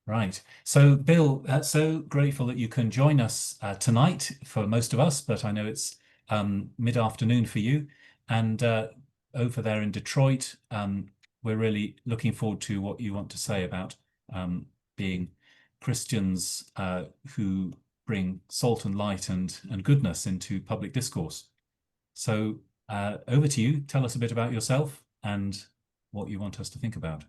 Right. So, Bill, so grateful that you can join us tonight for most of us, but I know it's mid-afternoon for you. And over there in Detroit, we're really looking forward to what you want to say about being Christians who bring salt and light and goodness into public discourse. So, over to you. Tell us a bit about yourself and what you want us to think about.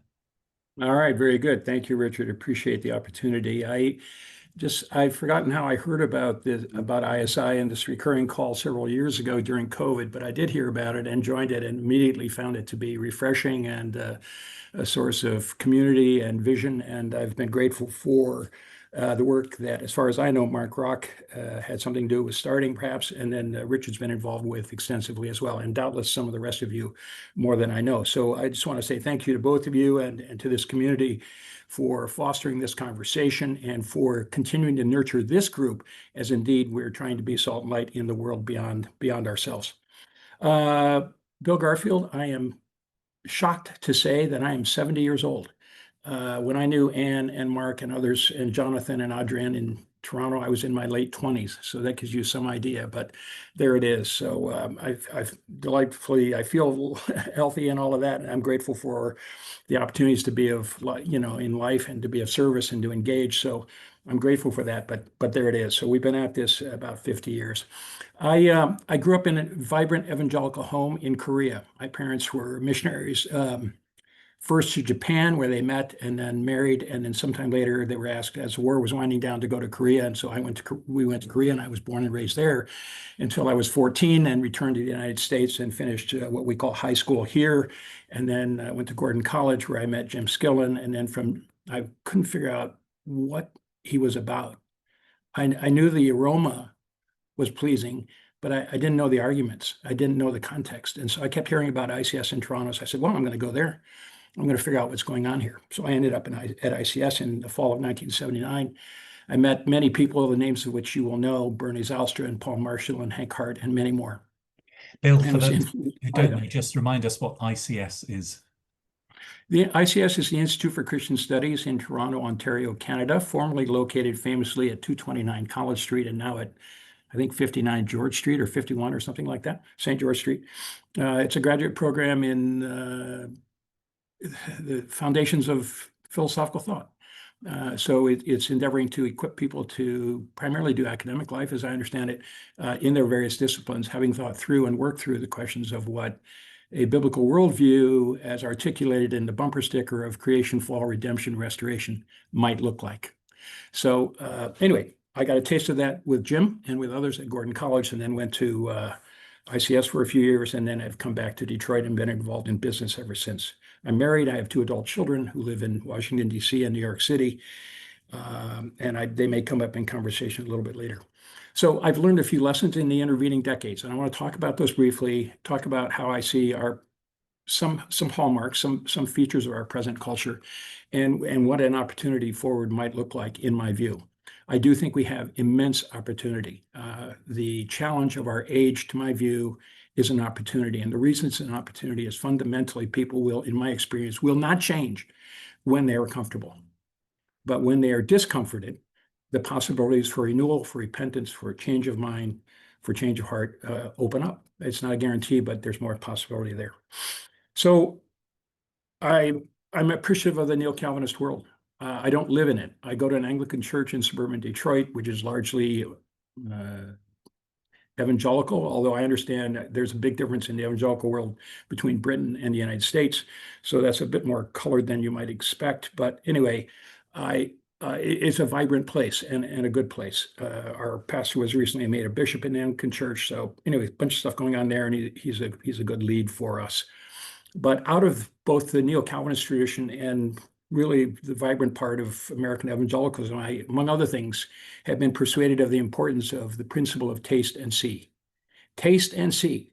All right, very good. Thank you, Richard. Appreciate the opportunity. I've forgotten how I heard about about ISI and this recurring call several years ago during COVID, but I did hear about it and joined it and immediately found it to be refreshing and a source of community and vision. And I've been grateful for the work that, as far as I know, Mark Rock had something to do with starting, perhaps, and then Richard's been involved with extensively as well, and doubtless some of the rest of you more than I know. So I just want to say thank you to both of you and to this community for fostering this conversation and for continuing to nurture this group as indeed we're trying to be salt and light in the world beyond ourselves. Uh, Bill Garfield, I am shocked to say that I am 70 years old. When I knew Anne and Mark and others and Jonathan and Adrian in Toronto, I was in my late 20s. So that gives you some idea, but there it is. So I've delightfully, I feel healthy and all of that. And I'm grateful for the opportunities to be in life and to be of service and to engage. So I'm grateful for that, but there it is. So we've been at this about 50 years. I grew up in a vibrant evangelical home in Korea. My parents were missionaries, first to Japan, where they met and then married, and then sometime later they were asked, as the war was winding down, to go to Korea. And so we went to Korea, and I was born and raised there until I was 14, and returned to the United States and finished what we call high school here, and then went to Gordon College, where I met Jim Skillen, and then I couldn't figure out what he was about. I knew the aroma was pleasing, but I didn't know the arguments. I didn't know the context. And so I kept hearing about ICS in Toronto. So I said, well, I'm going to go there. I'm going to figure out what's going on here. So I ended up at ICS in the fall of 1979. I met many people, the names of which you will know: Bernie Zylstra and Paul Marshall and Hank Hart and many more. Bill, And for was those influenced who by don't them. know, just remind us what ICS is. The ICS is the Institute for Christian Studies in Toronto, Ontario, Canada, formerly located famously at 229 College Street and now at, I think, 59 George Street or 51 or something like that, St. George Street. It's a graduate program in the foundations of philosophical thought. So it's endeavoring to equip people to primarily do academic life, as I understand it, in their various disciplines, having thought through and worked through the questions of what a biblical worldview, as articulated in the bumper sticker of creation, fall, redemption, restoration, might look like. So anyway, I got a taste of that with Jim and with others at Gordon College, and then went to ICS for a few years, and then I've come back to Detroit and been involved in business ever since. I'm married. I have two adult children who live in Washington, D.C. and New York City, and they may come up in conversation a little bit later. So I've learned a few lessons in the intervening decades, and I want to talk about those briefly, talk about how I see some hallmarks, some features of our present culture, and what an opportunity forward might look like in my view. I do think we have immense opportunity. The challenge of our age, to my view, is an opportunity. And the reason it's an opportunity is fundamentally people will, in my experience, will not change when they are comfortable. But when they are discomforted, the possibilities for renewal, for repentance, for a change of mind, for change of heart open up. It's not a guarantee, but there's more possibility there. So I'm appreciative of the neo-Calvinist world. I don't live in it. I go to an Anglican church in suburban Detroit, which is largely evangelical, although I understand there's a big difference in the evangelical world between Britain and the United States. So that's a bit more colored than you might expect. But anyway, it's a vibrant place and a good place. Our pastor was recently made a bishop in the Anglican church. So anyway, a bunch of stuff going on there, and he's a good lead for us. But out of both the neo-Calvinist tradition and really the vibrant part of American evangelicalism, I, among other things, have been persuaded of the importance of the principle of taste and see. Taste and see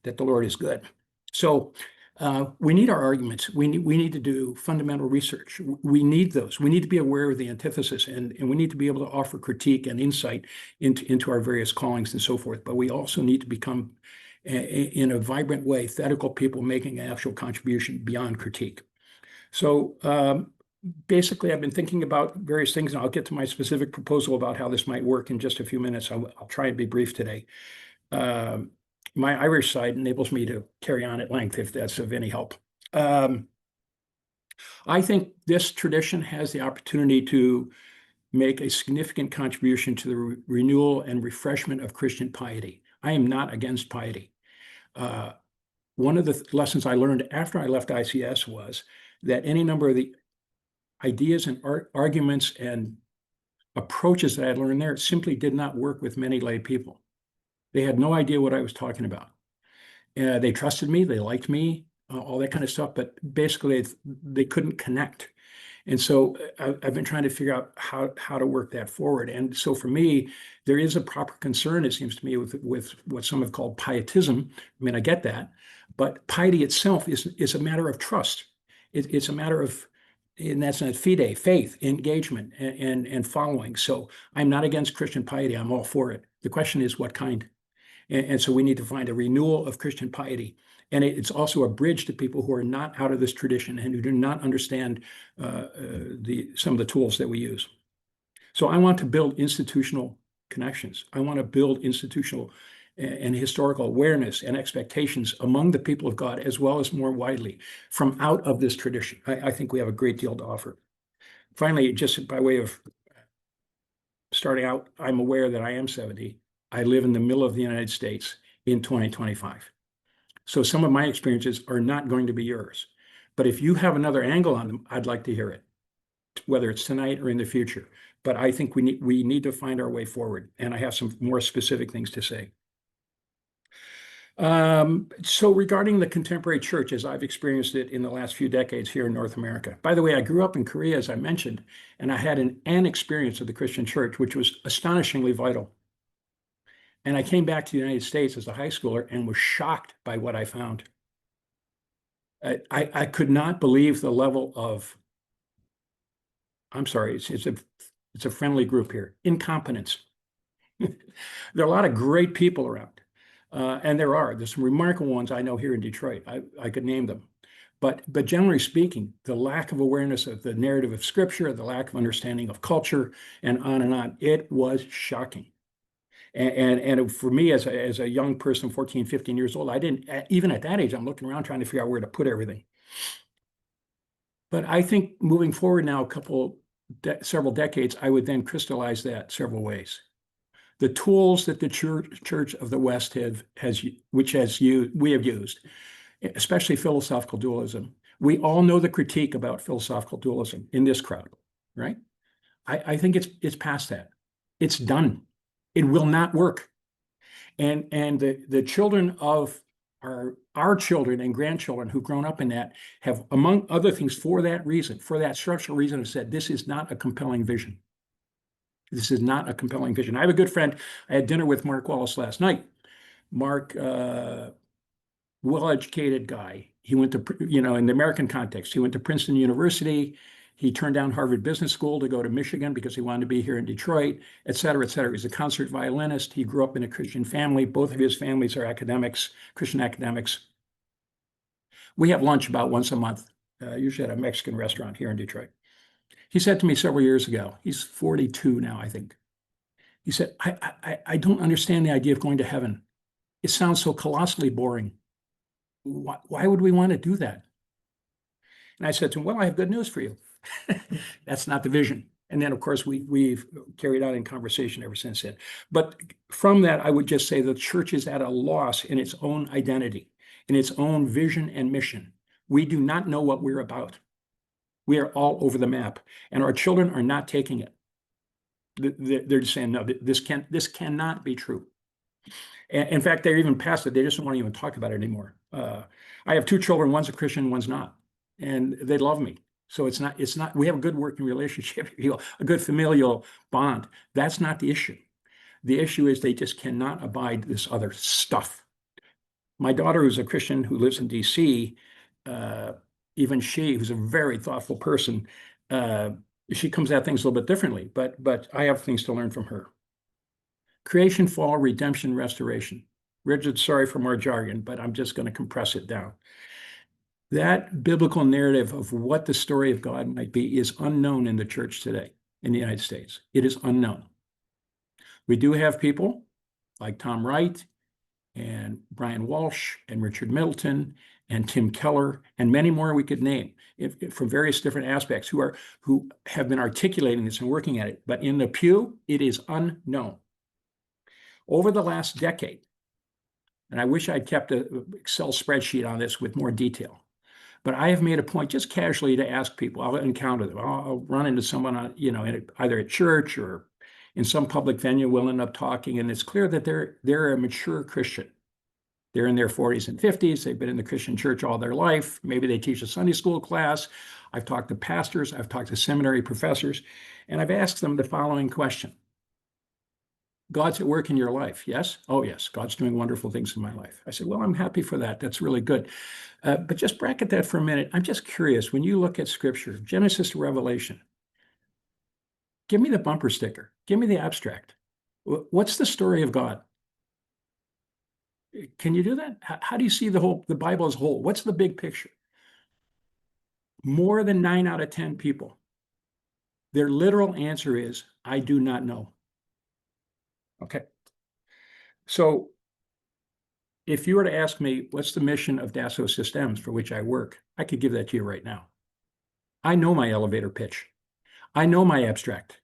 that the Lord is good. So we need our arguments. We need to do fundamental research. We need those. We need to be aware of the antithesis, and we need to be able to offer critique and insight into our various callings and so forth. But we also need to become, in a vibrant way, theoretical people making an actual contribution beyond critique. So basically, I've been thinking about various things, and I'll get to my specific proposal about how this might work in just a few minutes. I'll try and be brief today. Um, my Irish side enables me to carry on at length if that's of any help. Um, I think this tradition has the opportunity to make a significant contribution to the renewal and refreshment of Christian piety. I am not against piety. Uh, one of the lessons I learned after I left ICS was that any number of the ideas and arguments and approaches that I learned there simply did not work with many lay people. They had no idea what I was talking about. They trusted me, they liked me, all that kind of stuff, but basically they couldn't connect. And so I've been trying to figure out how to work that forward. And so for me, there is a proper concern, it seems to me, with what some have called pietism. I mean, I get that, but piety itself is a matter of trust. It's a matter of, in that sense, fide, faith, engagement, and following. So I'm not against Christian piety. I'm all for it. The question is what kind? And so we need to find a renewal of Christian piety. And it's also a bridge to people who are not out of this tradition and who do not understand some of the tools that we use. So I want to build institutional connections. I want to build institutional and historical awareness and expectations among the people of God, as well as more widely from out of this tradition. I think we have a great deal to offer. Finally, just by way of starting out, I'm aware that I am 70. I live in the middle of the United States in 2025. So some of my experiences are not going to be yours. But if you have another angle on them, I'd like to hear it, whether it's tonight or in the future. But I think we need to find our way forward. And I have some more specific things to say. So regarding the contemporary church, as I've experienced it in the last few decades here in North America. By the way, I grew up in Korea, as I mentioned, and I had an experience of the Christian church, which was astonishingly vital. And I came back to the United States as a high schooler and was shocked by what I found. I could not believe the level of, I'm sorry, it's a friendly group here, incompetence. There are a lot of great people around. And there's some remarkable ones I know here in Detroit. I could name them. But generally speaking, the lack of awareness of the narrative of Scripture, the lack of understanding of culture, and on, it was shocking. And for me, as a young person, 14, 15 years old, I didn't, even at that age, I'm looking around trying to figure out where to put everything. But I think moving forward now, several decades, I would then crystallize that several ways. The tools that the Church of the West we have used, especially philosophical dualism. We all know the critique about philosophical dualism in this crowd, right? I think it's past that. It's done. It will not work. And the children of our children and grandchildren who've grown up in that have, among other things, for that reason, for that structural reason, have said this is not a compelling vision. This is not a compelling vision. I have a good friend. I had dinner with Mark Wallace last night. Mark, well-educated guy. He went to, in the American context, he went to Princeton University. He turned down Harvard Business School to go to Michigan because he wanted to be here in Detroit, et cetera, et cetera. He's a concert violinist. He grew up in a Christian family. Both of his families are academics, Christian academics. We have lunch about once a month, usually at a Mexican restaurant here in Detroit. He said to me several years ago, he's 42 now, I think. He said, I don't understand the idea of going to heaven. It sounds so colossally boring. Why would we want to do that? And I said to him, well, I have good news for you. That's not the vision. And then, of course, we've carried on in conversation ever since then. But from that, I would just say the church is at a loss in its own identity, in its own vision and mission. We do not know what we're about. We are all over the map, and our children are not taking it. They're just saying, no, this cannot be true. And in fact, they're even past it. They just don't want to even talk about it anymore. I have two children. One's a Christian, one's not, and they love me. So it's not. We have a good working relationship, a good familial bond. That's not the issue. The issue is they just cannot abide this other stuff. My daughter, who's a Christian who lives in D.C., even she, who's a very thoughtful person, she comes at things a little bit differently. But I have things to learn from her. Creation, fall, redemption, restoration. Richard, sorry for more jargon, but I'm just going to compress it down. That biblical narrative of what the story of God might be is unknown in the church today in the United States. It is unknown. We do have people like Tom Wright and Brian Walsh and Richard Middleton and Tim Keller and many more we could name from various different aspects who have been articulating this and working at it. But in the pew, it is unknown. Over the last decade, and I wish I'd kept an Excel spreadsheet on this with more detail, but I have made a point just casually to ask people. I'll encounter them. I'll run into someone, either at church or in some public venue. We'll end up talking, and it's clear that they're a mature Christian. They're in their 40s and 50s. They've been in the Christian church all their life. Maybe they teach a Sunday school class. I've talked to pastors. I've talked to seminary professors, and I've asked them the following question. God's at work in your life, yes? Oh, yes, God's doing wonderful things in my life. I said, well, I'm happy for that. That's really good. But just bracket that for a minute. I'm just curious, when you look at Scripture, Genesis to Revelation, give me the bumper sticker. Give me the abstract. What's the story of God? Can you do that? How do you see the Bible as a whole? What's the big picture? More than 9 out of 10 people, their literal answer is, I do not know. Okay. So if you were to ask me, what's the mission of Dassault Systems for which I work, I could give that to you right now. I know my elevator pitch. I know my abstract.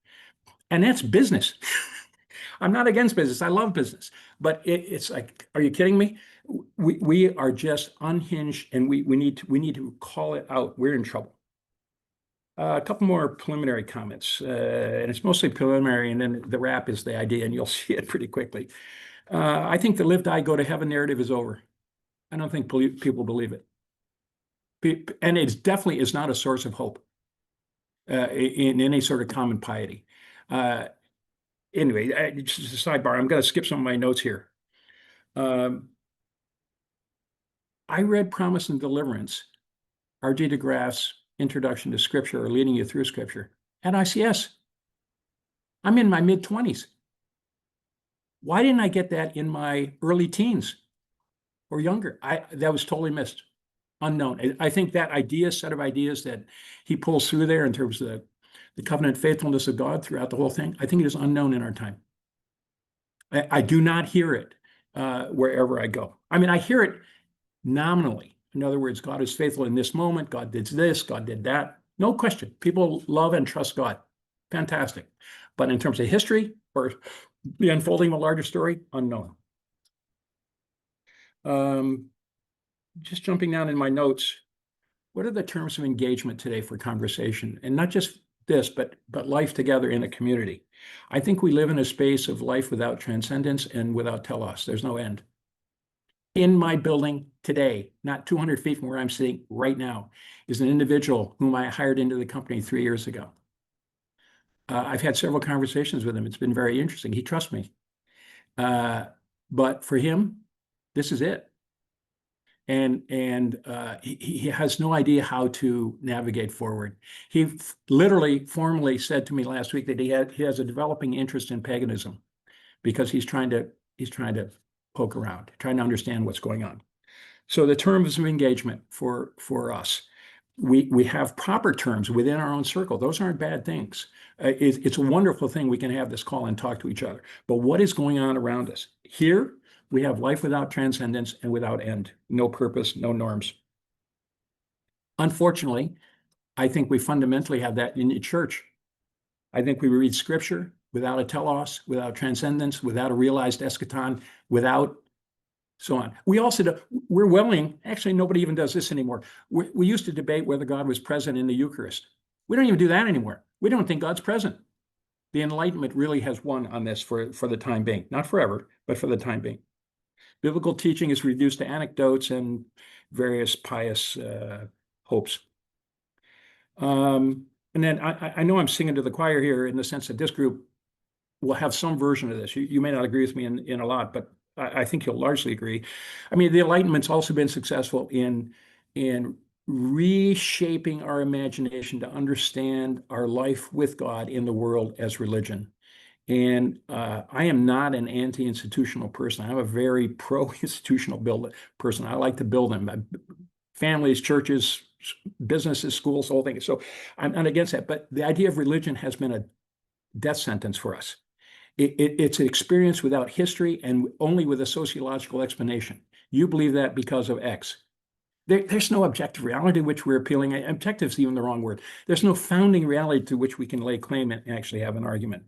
And that's business. I'm not against business. I love business. But it's like, are you kidding me? We are just unhinged, and we need to call it out. We're in trouble. A couple more preliminary comments, and it's mostly preliminary, and then the wrap is the idea, and you'll see it pretty quickly. I think the live, die, go to heaven narrative is over. I don't think people believe it. And it definitely is not a source of hope in any sort of common piety. Anyway, just a sidebar. I'm going to skip some of my notes here. I read Promise and Deliverance, R.G. DeGraff's Introduction to Scripture, or Leading You Through Scripture, at ICS. I'm in my mid-20s. Why didn't I get that in my early teens or younger? That was totally missed, unknown. I think that set of ideas that he pulls through there in terms of the covenant faithfulness of God throughout the whole thing, I think it is unknown in our time. I do not hear it wherever I go. I mean, I hear it nominally. In other words, God is faithful in this moment. God did this. God did that. No question. People love and trust God. Fantastic. But in terms of history or the unfolding of a larger story, unknown. Just jumping down in my notes, what are the terms of engagement today for conversation? And not just this, but life together in a community. I think we live in a space of life without transcendence and without telos. There's no end. In my building today, not 200 feet from where I'm sitting right now, is an individual whom I hired into the company 3 years ago. I've had several conversations with him. It's been very interesting. He trusts me. But for him, this is it. And he has no idea how to navigate forward. He literally formally said to me last week that he has a developing interest in paganism because he's trying to poke around, trying to understand what's going on. So the terms of engagement for us, we have proper terms within our own circle. Those aren't bad things. It's a wonderful thing we can have this call and talk to each other. But what is going on around us? Here, we have life without transcendence and without end. No purpose, no norms. Unfortunately, I think we fundamentally have that in the church. I think we read Scripture without a telos, without transcendence, without a realized eschaton, without so on. We also do, we're willing, actually nobody even does this anymore. We used to debate whether God was present in the Eucharist. We don't even do that anymore. We don't think God's present. The Enlightenment really has won on this for the time being, not forever, but for the time being. Biblical teaching is reduced to anecdotes and various pious hopes. And then I know I'm singing to the choir here in the sense that this group will have some version of this. You may not agree with me in a lot, but I think you'll largely agree. I mean, the Enlightenment's also been successful in reshaping our imagination to understand our life with God in the world as religion. And I am not an anti-institutional person. I'm a very pro-institutional person. I like to build them. families, churches, businesses, schools, the whole thing. So I'm not against that. But the idea of religion has been a death sentence for us. It's an experience without history and only with a sociological explanation. You believe that because of X. There's no objective reality to which we're appealing. Objective is even the wrong word. There's no founding reality to which we can lay claim and actually have an argument.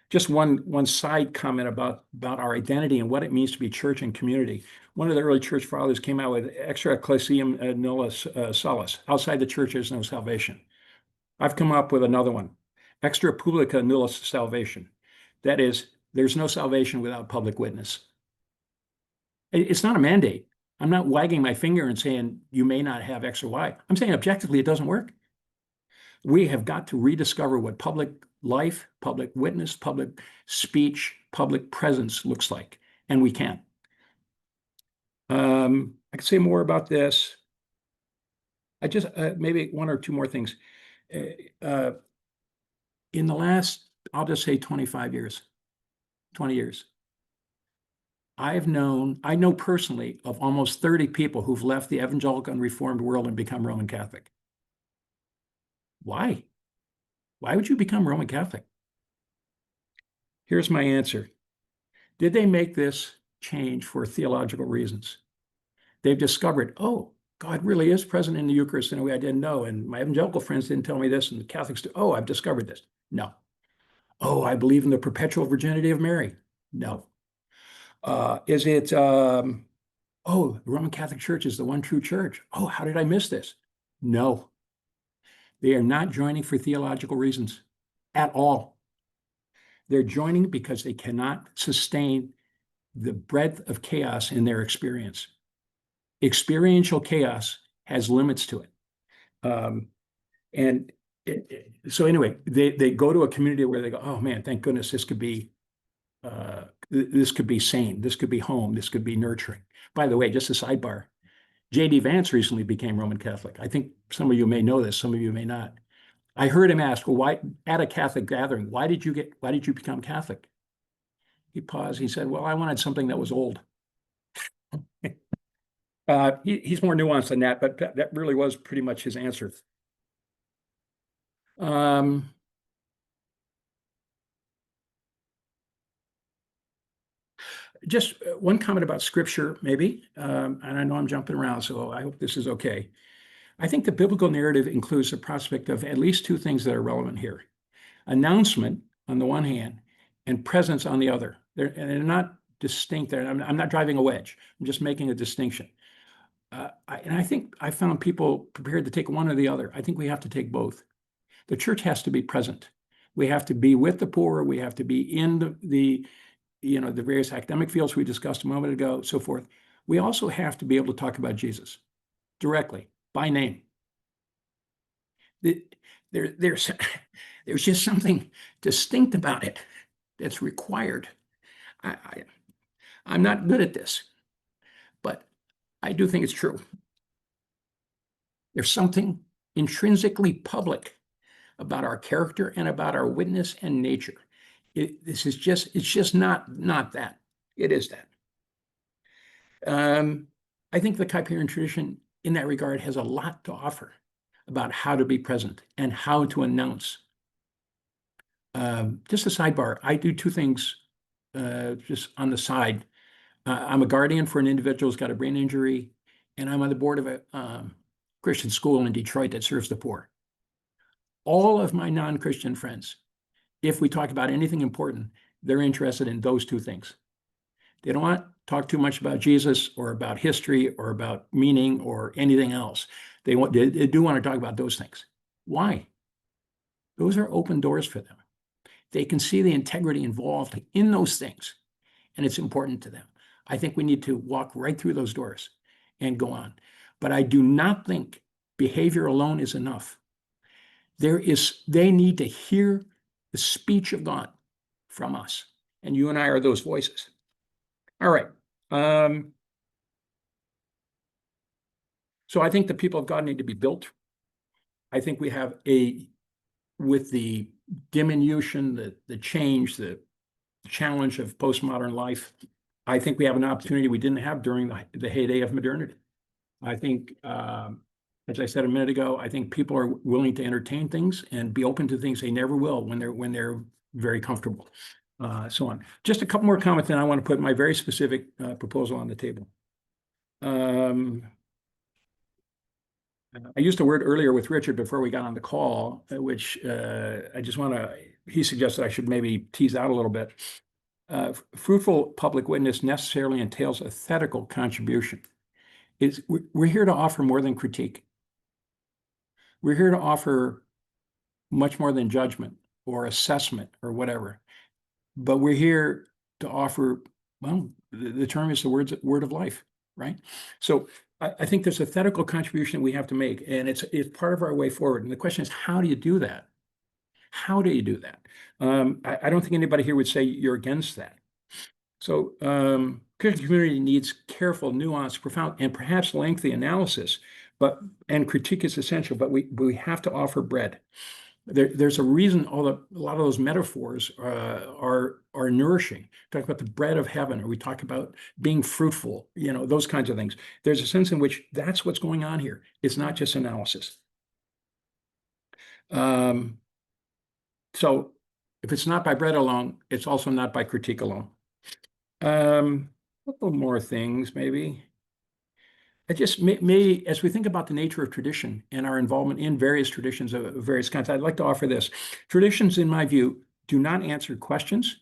Just one side comment about our identity and what it means to be church and community. One of the early church fathers came out with extra ecclesiam nullis salus. Outside the church, there's no salvation. I've come up with another one. Extra publica nullis salvation. That is, there's no salvation without public witness. It's not a mandate. I'm not wagging my finger and saying you may not have X or Y. I'm saying objectively it doesn't work. We have got to rediscover what public life, public witness, public speech, public presence looks like, and we can. I could say more about this. I just maybe one or two more things. In the last, I'll just say 25 years, 20 years, I know personally of almost 30 people who've left the evangelical and reformed world and become Roman Catholic. Why? Why would you become Roman Catholic? Here's my answer. Did they make this change for theological reasons? They've discovered, oh, God really is present in the Eucharist in a way I didn't know. And my evangelical friends didn't tell me this, and the Catholics do. Oh, I've discovered this. No. Oh, I believe in the perpetual virginity of Mary. No. Is it, oh, the Roman Catholic Church is the one true church. Oh, how did I miss this? No. They are not joining for theological reasons at all. They're joining because they cannot sustain the breadth of chaos in their experience. Experiential chaos has limits to it. So anyway, they go to a community where they go, oh man, thank goodness this could be sane, this could be home, this could be nurturing. By the way, just a sidebar, J.D. Vance recently became Roman Catholic. I think some of you may know this, some of you may not. I heard him ask, well, why at a Catholic gathering, why did you become Catholic? He paused, he said, well, I wanted something that was old. He's more nuanced than that, but that really was pretty much his answer. Just one comment about scripture, maybe, and I know I'm jumping around, so I hope this is okay. I think the biblical narrative includes the prospect of at least two things that are relevant here. Announcement on the one hand, and presence on the other. They're not distinct there. I'm not driving a wedge. I'm just making a distinction. I think I found people prepared to take one or the other. I think we have to take both. The church has to be present. We have to be with the poor. We have to be in the various academic fields we discussed a moment ago, so forth. We also have to be able to talk about Jesus directly, by name. There's just something distinct about it that's required. I'm not good at this, but I do think it's true. There's something intrinsically public about our character and about our witness and nature. It's just not that. It is that. I think the Kuyperian tradition in that regard has a lot to offer about how to be present and how to announce. Just a sidebar, I do two things just on the side. I'm a guardian for an individual who's got a brain injury, and I'm on the board of a Christian school in Detroit that serves the poor. All of my non-Christian friends, if we talk about anything important, they're interested in those two things. They don't want to talk too much about Jesus or about history or about meaning or anything else. They do want to talk about those things. Why? Those are open doors for them. They can see the integrity involved in those things, and it's important to them. I think we need to walk right through those doors and go on. But I do not think behavior alone is enough. They need to hear the speech of God from us, and you and I are those voices. All right. So I think the people of God need to be built. I think we have with the diminution, the change, the challenge of postmodern life, I think we have an opportunity we didn't have during the heyday of modernity. I think, as I said a minute ago, I think people are willing to entertain things and be open to things they never will when they're very comfortable. So on. Just a couple more comments, and I want to put my very specific proposal on the table. I used a word earlier with Richard before we got on the call, which I just want to, he suggested I should maybe tease out a little bit. Fruitful public witness necessarily entails ethical contribution. We're here to offer more than critique. We're here to offer much more than judgment or assessment or whatever. But we're here to offer, well, the term is the word of life, right? So I think there's a ethical contribution we have to make, and it's part of our way forward. And the question is, how do you do that? How do you do that? I don't think anybody here would say you're against that. So Christian community needs careful, nuanced, profound, and perhaps lengthy analysis, and critique is essential, but we have to offer bread. There's a reason a lot of those metaphors are nourishing. Talk about the bread of heaven, or we talk about being fruitful, those kinds of things. There's a sense in which that's what's going on here. It's not just analysis. So if it's not by bread alone, it's also not by critique alone. A couple more things, maybe. I just may, as we think about the nature of tradition and our involvement in various traditions of various kinds, I'd like to offer this. Traditions, in my view, do not answer questions,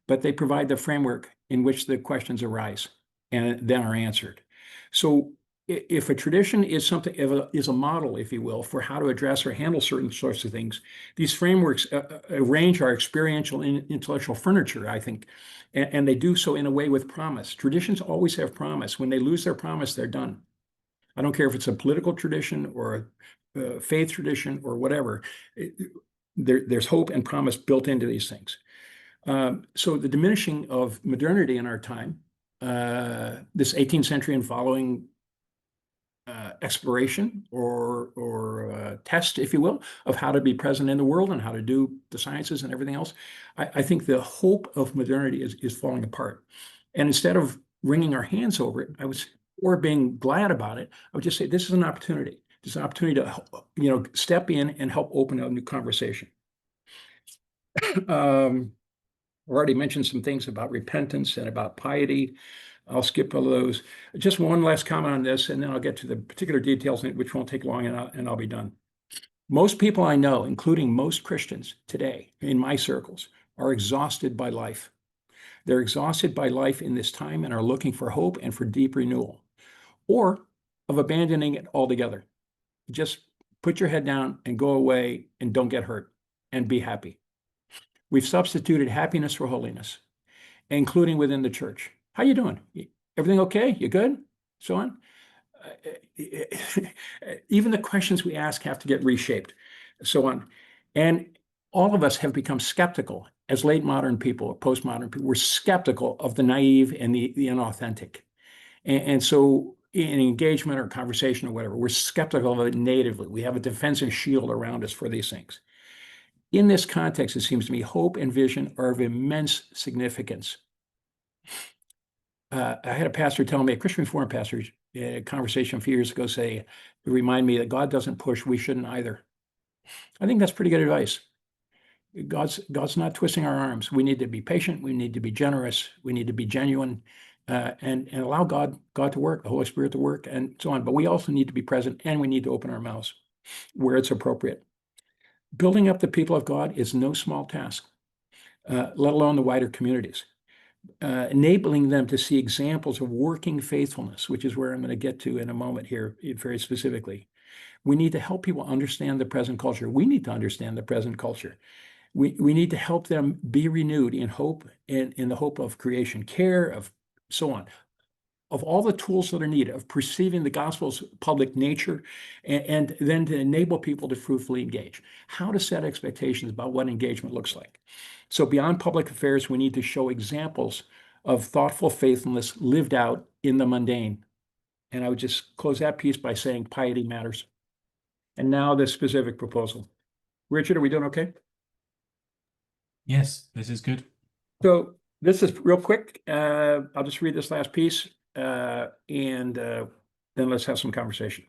but they provide the framework in which the questions arise and then are answered. So if a tradition is something, is a model, if you will, for how to address or handle certain sorts of things, these frameworks arrange our experiential and intellectual furniture, I think, and they do so in a way with promise. Traditions always have promise. When they lose their promise, they're done. I don't care if it's a political tradition or a faith tradition or whatever. There's hope and promise built into these things. So the diminishing of modernity in our time, this 18th century and following exploration or test, if you will, of how to be present in the world and how to do the sciences and everything else, I think the hope of modernity is falling apart. And instead of wringing our hands over it, or being glad about it, I would just say this is an opportunity. This is an opportunity to step in and help open a new conversation. I've already mentioned some things about repentance and about piety. I'll skip all those. Just one last comment on this, and then I'll get to the particular details, which won't take long, and I'll be done. Most people I know, including most Christians today in my circles, are exhausted by life. They're exhausted by life in this time and are looking for hope and for deep renewal, or of abandoning it altogether. Just put your head down and go away and don't get hurt and be happy. We've substituted happiness for holiness, including within the church. How you doing? Everything okay? You good? So on. Even the questions we ask have to get reshaped, so on. And all of us have become skeptical as late modern people or postmodern people. We're skeptical of the naive and the inauthentic. And so in engagement or conversation or whatever, we're skeptical of it natively. We have a defensive shield around us for these things. In this context, it seems to me hope and vision are of immense significance. I had a pastor tell me, a Christian Reformed pastor, a conversation a few years ago, remind me that God doesn't push, we shouldn't either. I think that's pretty good advice. God's not twisting our arms. We need to be patient. We need to be generous. We need to be genuine, and allow God to work, the Holy Spirit to work, and so on. But we also need to be present, and we need to open our mouths where it's appropriate. Building up the people of God is no small task, let alone the wider communities. Enabling them to see examples of working faithfulness, which is where I'm going to get to in a moment here, very specifically. We need to help people understand the present culture. We need to understand the present culture. We need to help them be renewed in hope, in the hope of creation care, of so on, of all the tools that are needed, of perceiving the gospel's public nature, and then to enable people to fruitfully engage. How to set expectations about what engagement looks like. So beyond public affairs, we need to show examples of thoughtful faithfulness lived out in the mundane. And I would just close that piece by saying piety matters. And now the specific proposal. Richard, are we doing okay? Yes, this is good. So this is real quick. I'll just read this last piece. And then let's have some conversation.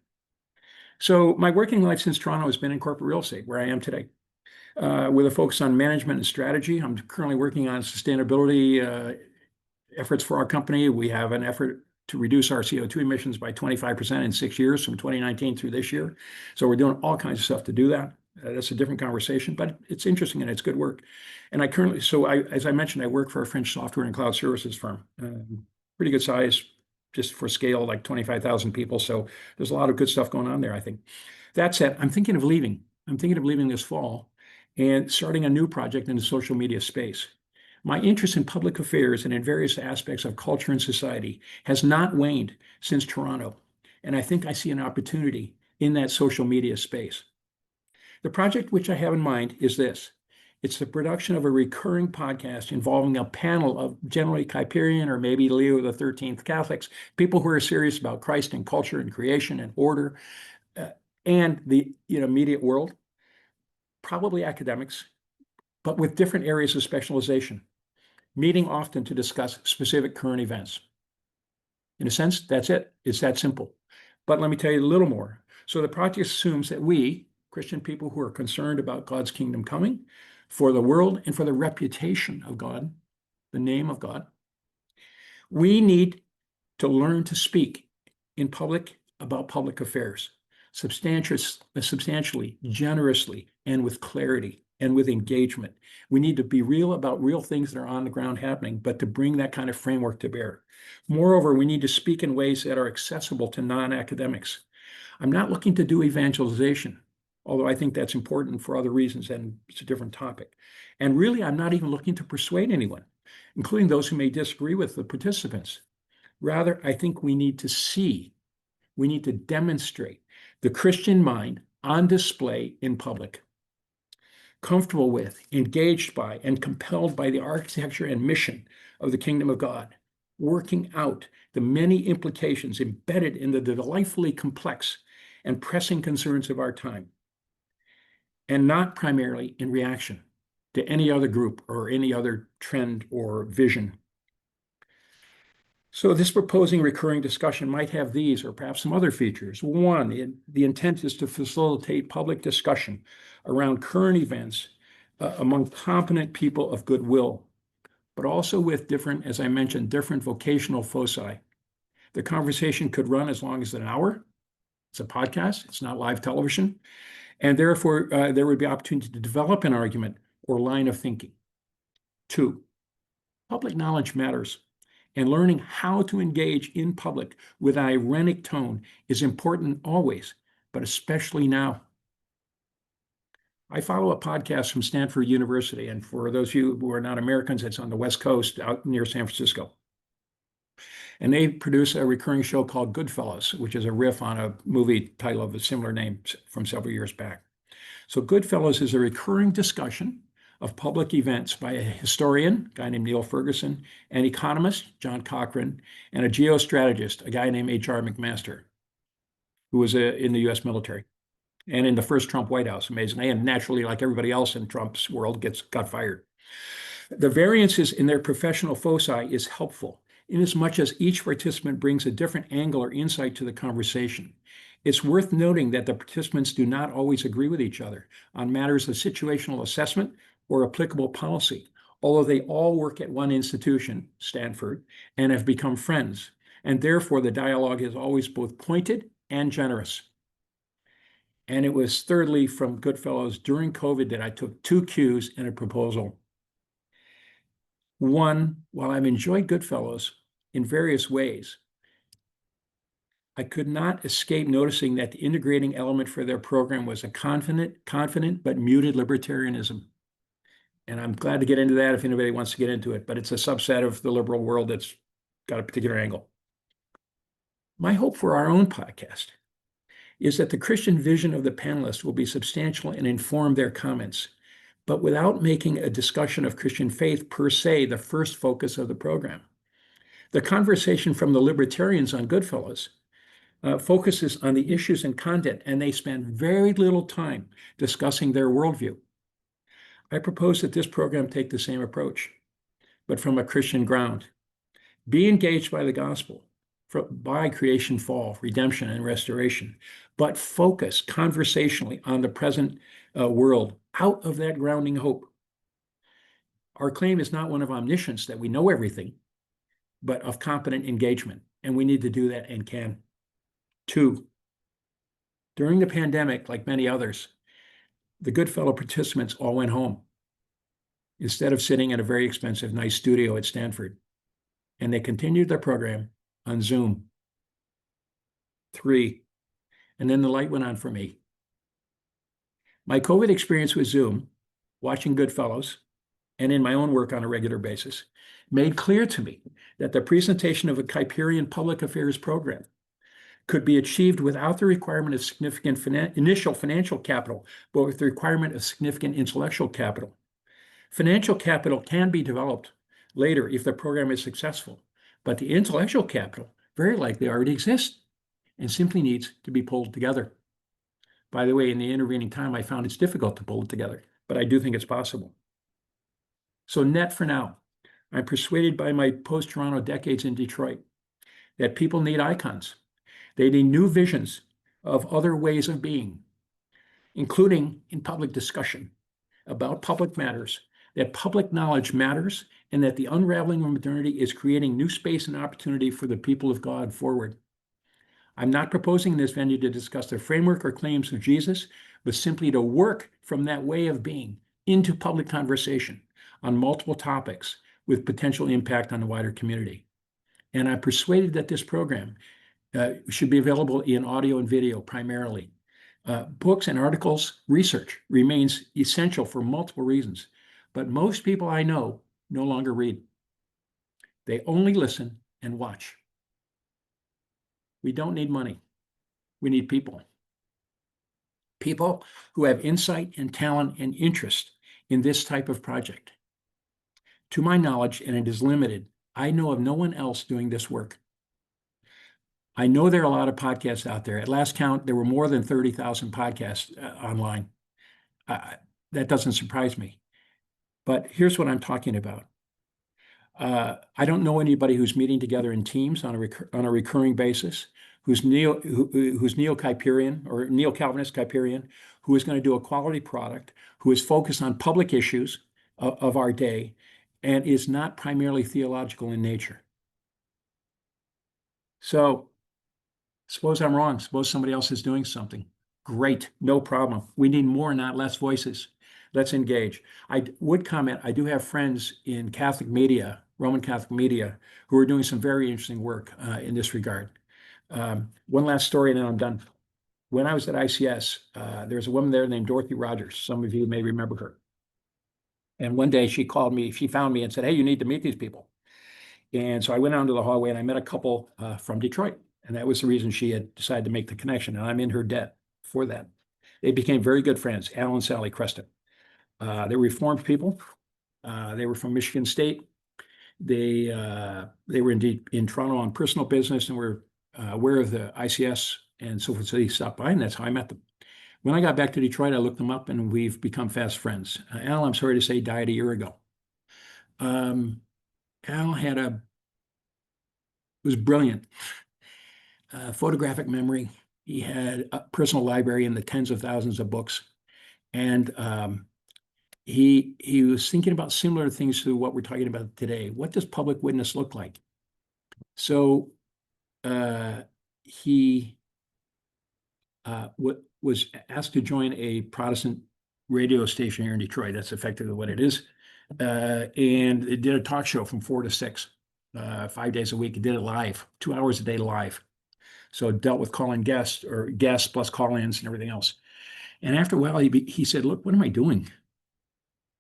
So my working life since Toronto has been in corporate real estate, where I am today, with a focus on management and strategy. I'm currently working on sustainability efforts for our company. We have an effort to reduce our CO2 emissions by 25% in 6 years from 2019 through this year. So we're doing all kinds of stuff to do that. That's a different conversation, but it's interesting and it's good work. And as I mentioned, I work for a French software and cloud services firm, pretty good size, just for scale, like 25,000 people. So there's a lot of good stuff going on there, I think. That said, I'm thinking of leaving. I'm thinking of leaving this fall and starting a new project in the social media space. My interest in public affairs and in various aspects of culture and society has not waned since Toronto, and I think I see an opportunity in that social media space. The project which I have in mind is this. It's the production of a recurring podcast involving a panel of generally Kuyperian or maybe Leo the 13th Catholics, people who are serious about Christ and culture and creation and order, and the immediate world, probably academics, but with different areas of specialization, meeting often to discuss specific current events. In a sense, that's it. It's that simple. But let me tell you a little more. So the project assumes that we, Christian people who are concerned about God's kingdom coming, for the world and for the reputation of God, the name of God, we need to learn to speak in public about public affairs, substantially, generously, and with clarity and with engagement. We need to be real about real things that are on the ground happening, but to bring that kind of framework to bear. Moreover, we need to speak in ways that are accessible to non-academics. I'm not looking to do evangelization, although I think that's important for other reasons, and it's a different topic. And really, I'm not even looking to persuade anyone, including those who may disagree with the participants. Rather, I think we need to demonstrate the Christian mind on display in public, comfortable with, engaged by, and compelled by the architecture and mission of the kingdom of God, working out the many implications embedded in the delightfully complex and pressing concerns of our time, and not primarily in reaction to any other group or any other trend or vision. So this proposing recurring discussion might have these or perhaps some other features. One, the intent is to facilitate public discussion around current events among competent people of goodwill, but also with different, as I mentioned, different vocational foci. The conversation could run as long as an hour. It's a podcast, it's not live television. And therefore, there would be opportunity to develop an argument or line of thinking. Two, public knowledge matters, and learning how to engage in public with an ironic tone is important always, but especially now. I follow a podcast from Stanford University, and for those of you who are not Americans, it's on the West Coast out near San Francisco. And they produce a recurring show called Goodfellas, which is a riff on a movie title of a similar name from several years back. So Goodfellas is a recurring discussion of public events by a historian, a guy named Neil Ferguson, an economist, John Cochran, and a geostrategist, a guy named H.R. McMaster, who was in the U.S. military and in the first Trump White House, amazingly, and naturally, like everybody else in Trump's world, got fired. The variances in their professional foci is helpful, inasmuch as each participant brings a different angle or insight to the conversation. It's worth noting that the participants do not always agree with each other on matters of situational assessment or applicable policy, although they all work at one institution, Stanford, and have become friends. And therefore, the dialogue is always both pointed and generous. And it was thirdly from Goodfellows during COVID that I took 2 cues and a proposal. One, while I've enjoyed Goodfellows in various ways, I could not escape noticing that the integrating element for their program was a confident but muted libertarianism. And I'm glad to get into that if anybody wants to get into it, but it's a subset of the liberal world that's got a particular angle. My hope for our own podcast is that the Christian vision of the panelists will be substantial and inform their comments, but without making a discussion of Christian faith per se the first focus of the program. The conversation from the libertarians on Goodfellas focuses on the issues and content, and they spend very little time discussing their worldview. I propose that this program take the same approach, but from a Christian ground. Be engaged by the gospel, by creation, fall, redemption, and restoration, but focus conversationally on the present world out of that grounding hope. Our claim is not one of omniscience, that we know everything, but of competent engagement. And we need to do that and can. Two, during the pandemic, like many others, the good fellow participants all went home instead of sitting in a very expensive, nice studio at Stanford. And they continued their program on Zoom. Three, and then the light went on for me. My COVID experience with Zoom, watching Goodfellows, and in my own work on a regular basis, made clear to me that the presentation of a Kuyperian public affairs program could be achieved without the requirement of significant initial financial capital, but with the requirement of significant intellectual capital. Financial capital can be developed later if the program is successful, but the intellectual capital very likely already exists and simply needs to be pulled together. By the way, in the intervening time, I found it's difficult to pull it together, but I do think it's possible. So net for now, I'm persuaded by my post-Toronto decades in Detroit that people need icons. They need new visions of other ways of being, including in public discussion about public matters, that public knowledge matters, and that the unraveling of modernity is creating new space and opportunity for the people of God forward. I'm not proposing in this venue to discuss the framework or claims of Jesus, but simply to work from that way of being into public conversation on multiple topics with potential impact on the wider community. And I'm persuaded that this program should be available in audio and video primarily. Books and articles, research remains essential for multiple reasons, but most people I know no longer read. They only listen and watch. We don't need money. We need people. People who have insight and talent and interest in this type of project. To my knowledge, and it is limited, I know of no one else doing this work. I know there are a lot of podcasts out there. At last count, there were more than 30,000 podcasts online. That doesn't surprise me. But here's what I'm talking about. I don't know anybody who's meeting together in teams on a recurring basis, who's neo-Kuyperian or neo-Calvinist Kuyperian, who is going to do a quality product, who is focused on public issues of our day, and is not primarily theological in nature. So suppose I'm wrong. Suppose somebody else is doing something. Great, no problem. We need more, not less voices. Let's engage. I would comment, I do have friends in Catholic media, Roman Catholic media, who are doing some very interesting work in this regard. One last story and then I'm done. When I was at ICS, there's a woman there named Dorothy Rogers. Some of you may remember her. And one day she called me, she found me and said, hey, you need to meet these people. And so I went out into the hallway and I met a couple from Detroit. And that was the reason she had decided to make the connection. And I'm in her debt for that. They became very good friends, Al and Sally Creston. They were Reformed people. They were from Michigan State. They were indeed in Toronto on personal business and were aware of the ICS and so forth. So they stopped by, and that's how I met them. When I got back to Detroit, I looked them up, and we've become fast friends. Al, I'm sorry to say, died a year ago. Al was brilliant. Photographic memory. He had a personal library in the tens of thousands of books, and he was thinking about similar things to what we're talking about today. What does public witness look like? So he was asked to join a Protestant radio station here in Detroit. That's effectively what it is. And it did a talk show from 4 to 6, 5 days a week. It did it live, 2 hours a day live. So it dealt with calling guests or guests plus call-ins and everything else. And after a while, he said, look, what am I doing?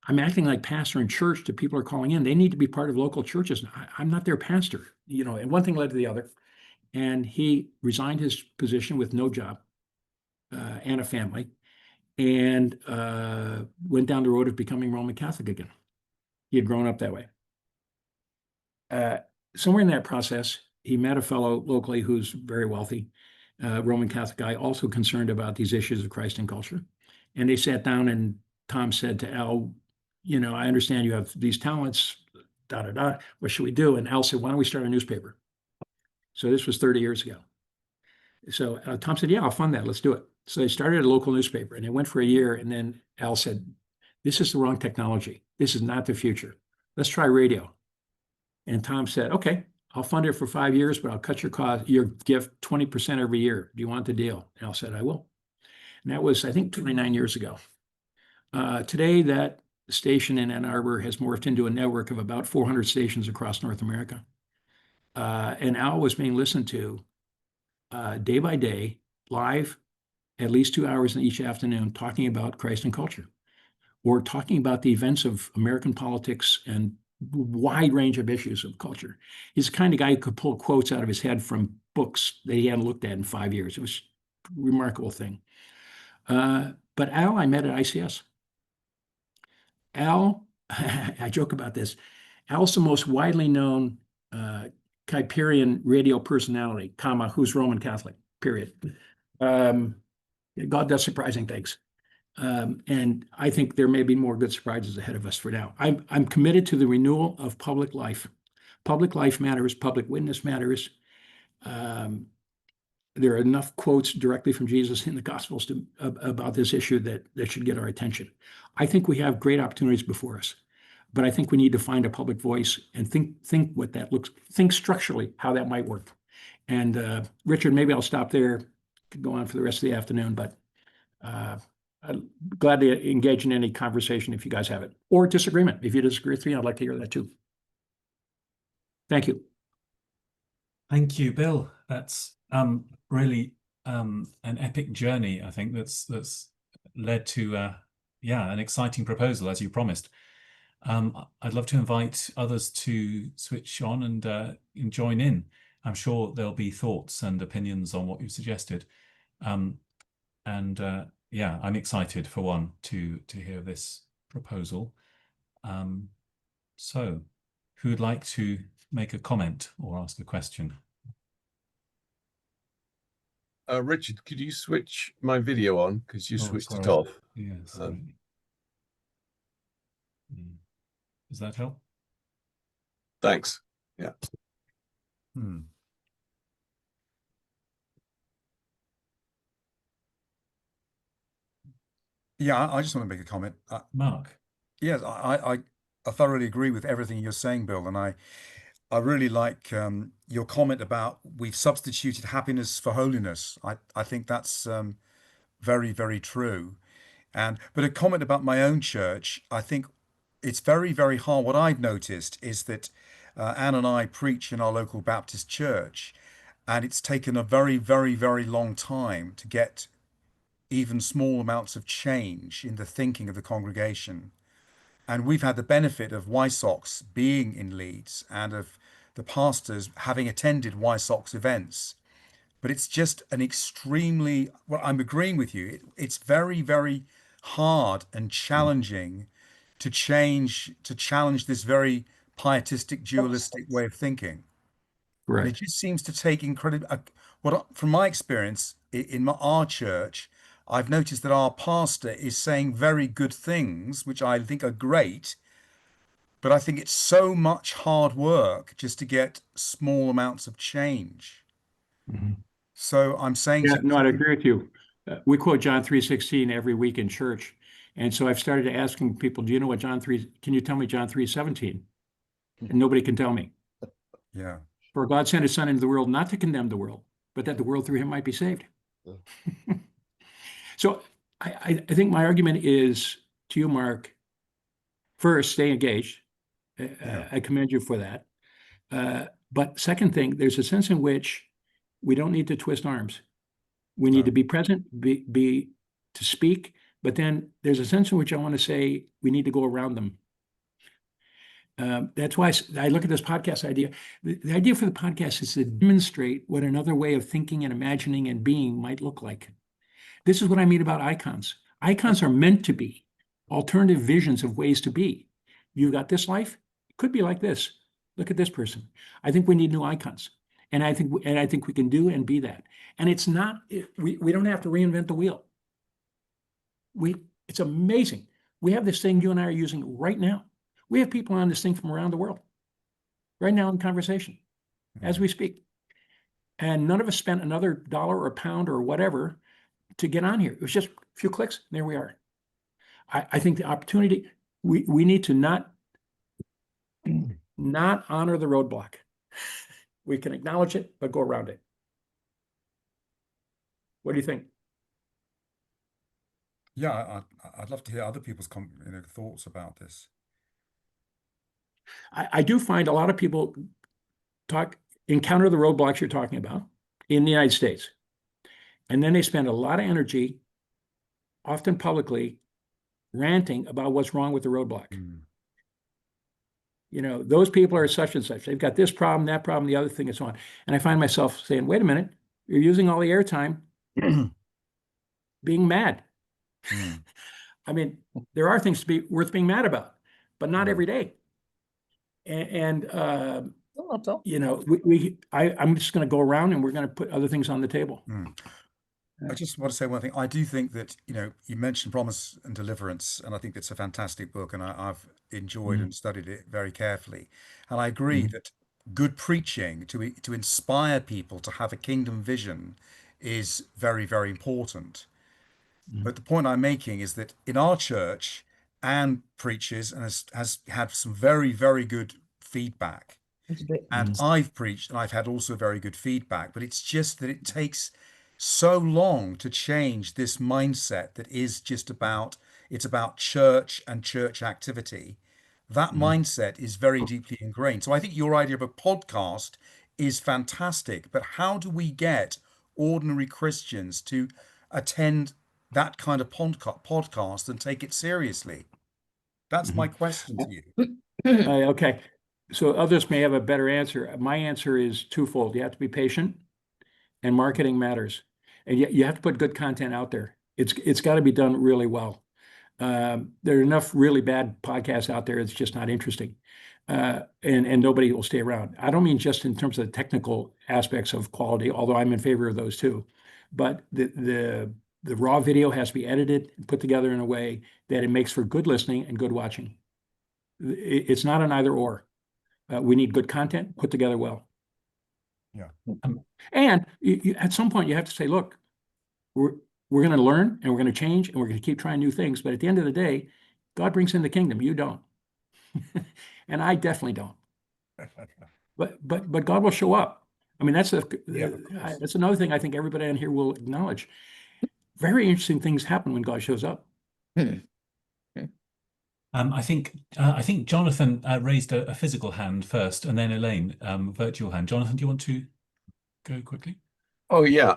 I'm acting like pastor in church to people who are calling in. They need to be part of local churches. I'm not their pastor, and one thing led to the other. And he resigned his position with no job and a family and went down the road of becoming Roman Catholic again. He had grown up that way. Somewhere in that process, he met a fellow locally who's very wealthy, Roman Catholic guy, also concerned about these issues of Christ and culture. And they sat down and Tom said to Al, I understand you have these talents, da, da, da. What should we do? And Al said, why don't we start a newspaper? So this was 30 years ago. So Tom said, yeah, I'll fund that. Let's do it. So they started a local newspaper and it went for a year. And then Al said, this is the wrong technology. This is not the future. Let's try radio. And Tom said, okay, I'll fund it for 5 years, but I'll cut your gift 20% every year. Do you want the deal? And Al said, I will. And that was, I think, 29 years ago. Today, that station in Ann Arbor has morphed into a network of about 400 stations across North America. And Al was being listened to day by day, live, at least 2 hours in each afternoon, talking about Christ and culture, or talking about the events of American politics and wide range of issues of culture. He's the kind of guy who could pull quotes out of his head from books that he hadn't looked at in 5 years. It was a remarkable thing. But Al, I met at ICS. Al, I joke about this. Al's the most widely known Kuyperian radio personality, comma, who's Roman Catholic, period. God does surprising things. And I think there may be more good surprises ahead of us for now. I'm committed to the renewal of public life. Public life matters. Public witness matters. There are enough quotes directly from Jesus in the Gospels about this issue that should get our attention. I think we have great opportunities before us, but I think we need to find a public voice and think structurally how that might work. And Richard, maybe I'll stop there. Could go on for the rest of the afternoon, but I'm glad to engage in any conversation if you guys have it, or disagreement. If you disagree with me, I'd like to hear that too. Thank you. Thank you, Bill. That's really an epic journey, I think, that's led to an exciting proposal, as you promised. I'd love to invite others to switch on and join in. I'm sure there'll be thoughts and opinions on what you've suggested. I'm excited, for one, to hear this proposal. So who'd like to make a comment or ask a question? Richard, could you switch my video on? Because you switched it off. Yeah, sorry. Does that help? Thanks. Yeah. Yeah, I just want to make a comment. Mark. Yes, I thoroughly agree with everything you're saying, Bill, and I really like your comment about we've substituted happiness for holiness. I think that's very, very true. But a comment about my own church, I think it's very, very hard. What I've noticed is that Anne and I preach in our local Baptist church, and it's taken a very, very, very long time to get even small amounts of change in the thinking of the congregation. And we've had the benefit of YSOX being in Leeds and of the pastors having attended YSOX events. But it's just an extremely, well, I'm agreeing with you. It's very, very hard and challenging to challenge this very pietistic, dualistic way of thinking. Right. And it just seems to take incredible, from my experience in our church, I've noticed that our pastor is saying very good things, which I think are great, but I think it's so much hard work just to get small amounts of change. Mm-hmm. So I'm saying, I agree with you. We quote John 3:16 every week in church, and so I've started asking people, "Do you know what Can you tell me John 3:17?" And nobody can tell me. Yeah. For God sent His Son into the world not to condemn the world, but that the world through Him might be saved. Yeah. So I think my argument is to you, Mark. First, stay engaged. I commend you for that. But second thing, there's a sense in which we don't need to twist arms. We need to be present, to speak, but then there's a sense in which I want to say we need to go around them. That's why I look at this podcast idea. The idea for the podcast is to demonstrate what another way of thinking and imagining and being might look like. This is what I mean about icons. Icons are meant to be alternative visions of ways to be. You've got this life, it could be like this. Look at this person. I think we need new icons. And I think we can do and be that. And it's not, we don't have to reinvent the wheel. It's amazing. We have this thing you and I are using right now. We have people on this thing from around the world right now in conversation as we speak. And none of us spent another dollar or a pound or whatever to get on here. It was just a few clicks, and there we are. I think the opportunity, we need to not honor the roadblock. We can acknowledge it, but go around it. What do you think? Yeah, I'd love to hear other people's thoughts about this. I do find a lot of people encounter the roadblocks you're talking about in the United States. And then they spend a lot of energy, often publicly, ranting about what's wrong with the roadblock. You know, those people are such and such. They've got this problem, that problem, the other thing, and so on. And I find myself saying, wait a minute, you're using all the airtime being mad. I mean, there are things to be worth being mad about, but not every day. And you know, I'm just going to go around and we're going to put other things on the table. I just want to say one thing. I do think that, you know, you mentioned Promise and Deliverance, and I think it's a fantastic book, and I've enjoyed and studied it very carefully. And I agree that good preaching to inspire people to have a kingdom vision is very, very important. But the point I'm making is that in our church, Anne preaches and has had some very, very good feedback. And I've preached and I've had also very good feedback, but it's just that it takes so long to change this mindset that is just it's about church and church activity. That mindset is very deeply ingrained. So I think your idea of a podcast is fantastic, but how do we get ordinary Christians to attend that kind of podcast and take it seriously? That's my question to you. Okay. So others may have a better answer. My answer is twofold. You have to be patient, and marketing matters. And yet you have to put good content out there. It's got to be done really well. There are enough really bad podcasts out there. It's just not interesting. And nobody will stay around. I don't mean just in terms of the technical aspects of quality, although I'm in favor of those too. But the raw video has to be edited and put together in a way that it makes for good listening and good watching. It's not an either or. We need good content put together well. Yeah. And at some point you have to say, look, we're going to learn and we're going to change and we're going to keep trying new things. But at the end of the day, God brings in the kingdom. You don't. And I definitely don't. But God will show up. I mean, that's another thing I think everybody on here will acknowledge. Very interesting things happen when God shows up. I think Jonathan raised a physical hand first, and then Elaine, virtual hand. Jonathan, do you want to go quickly? Oh yeah,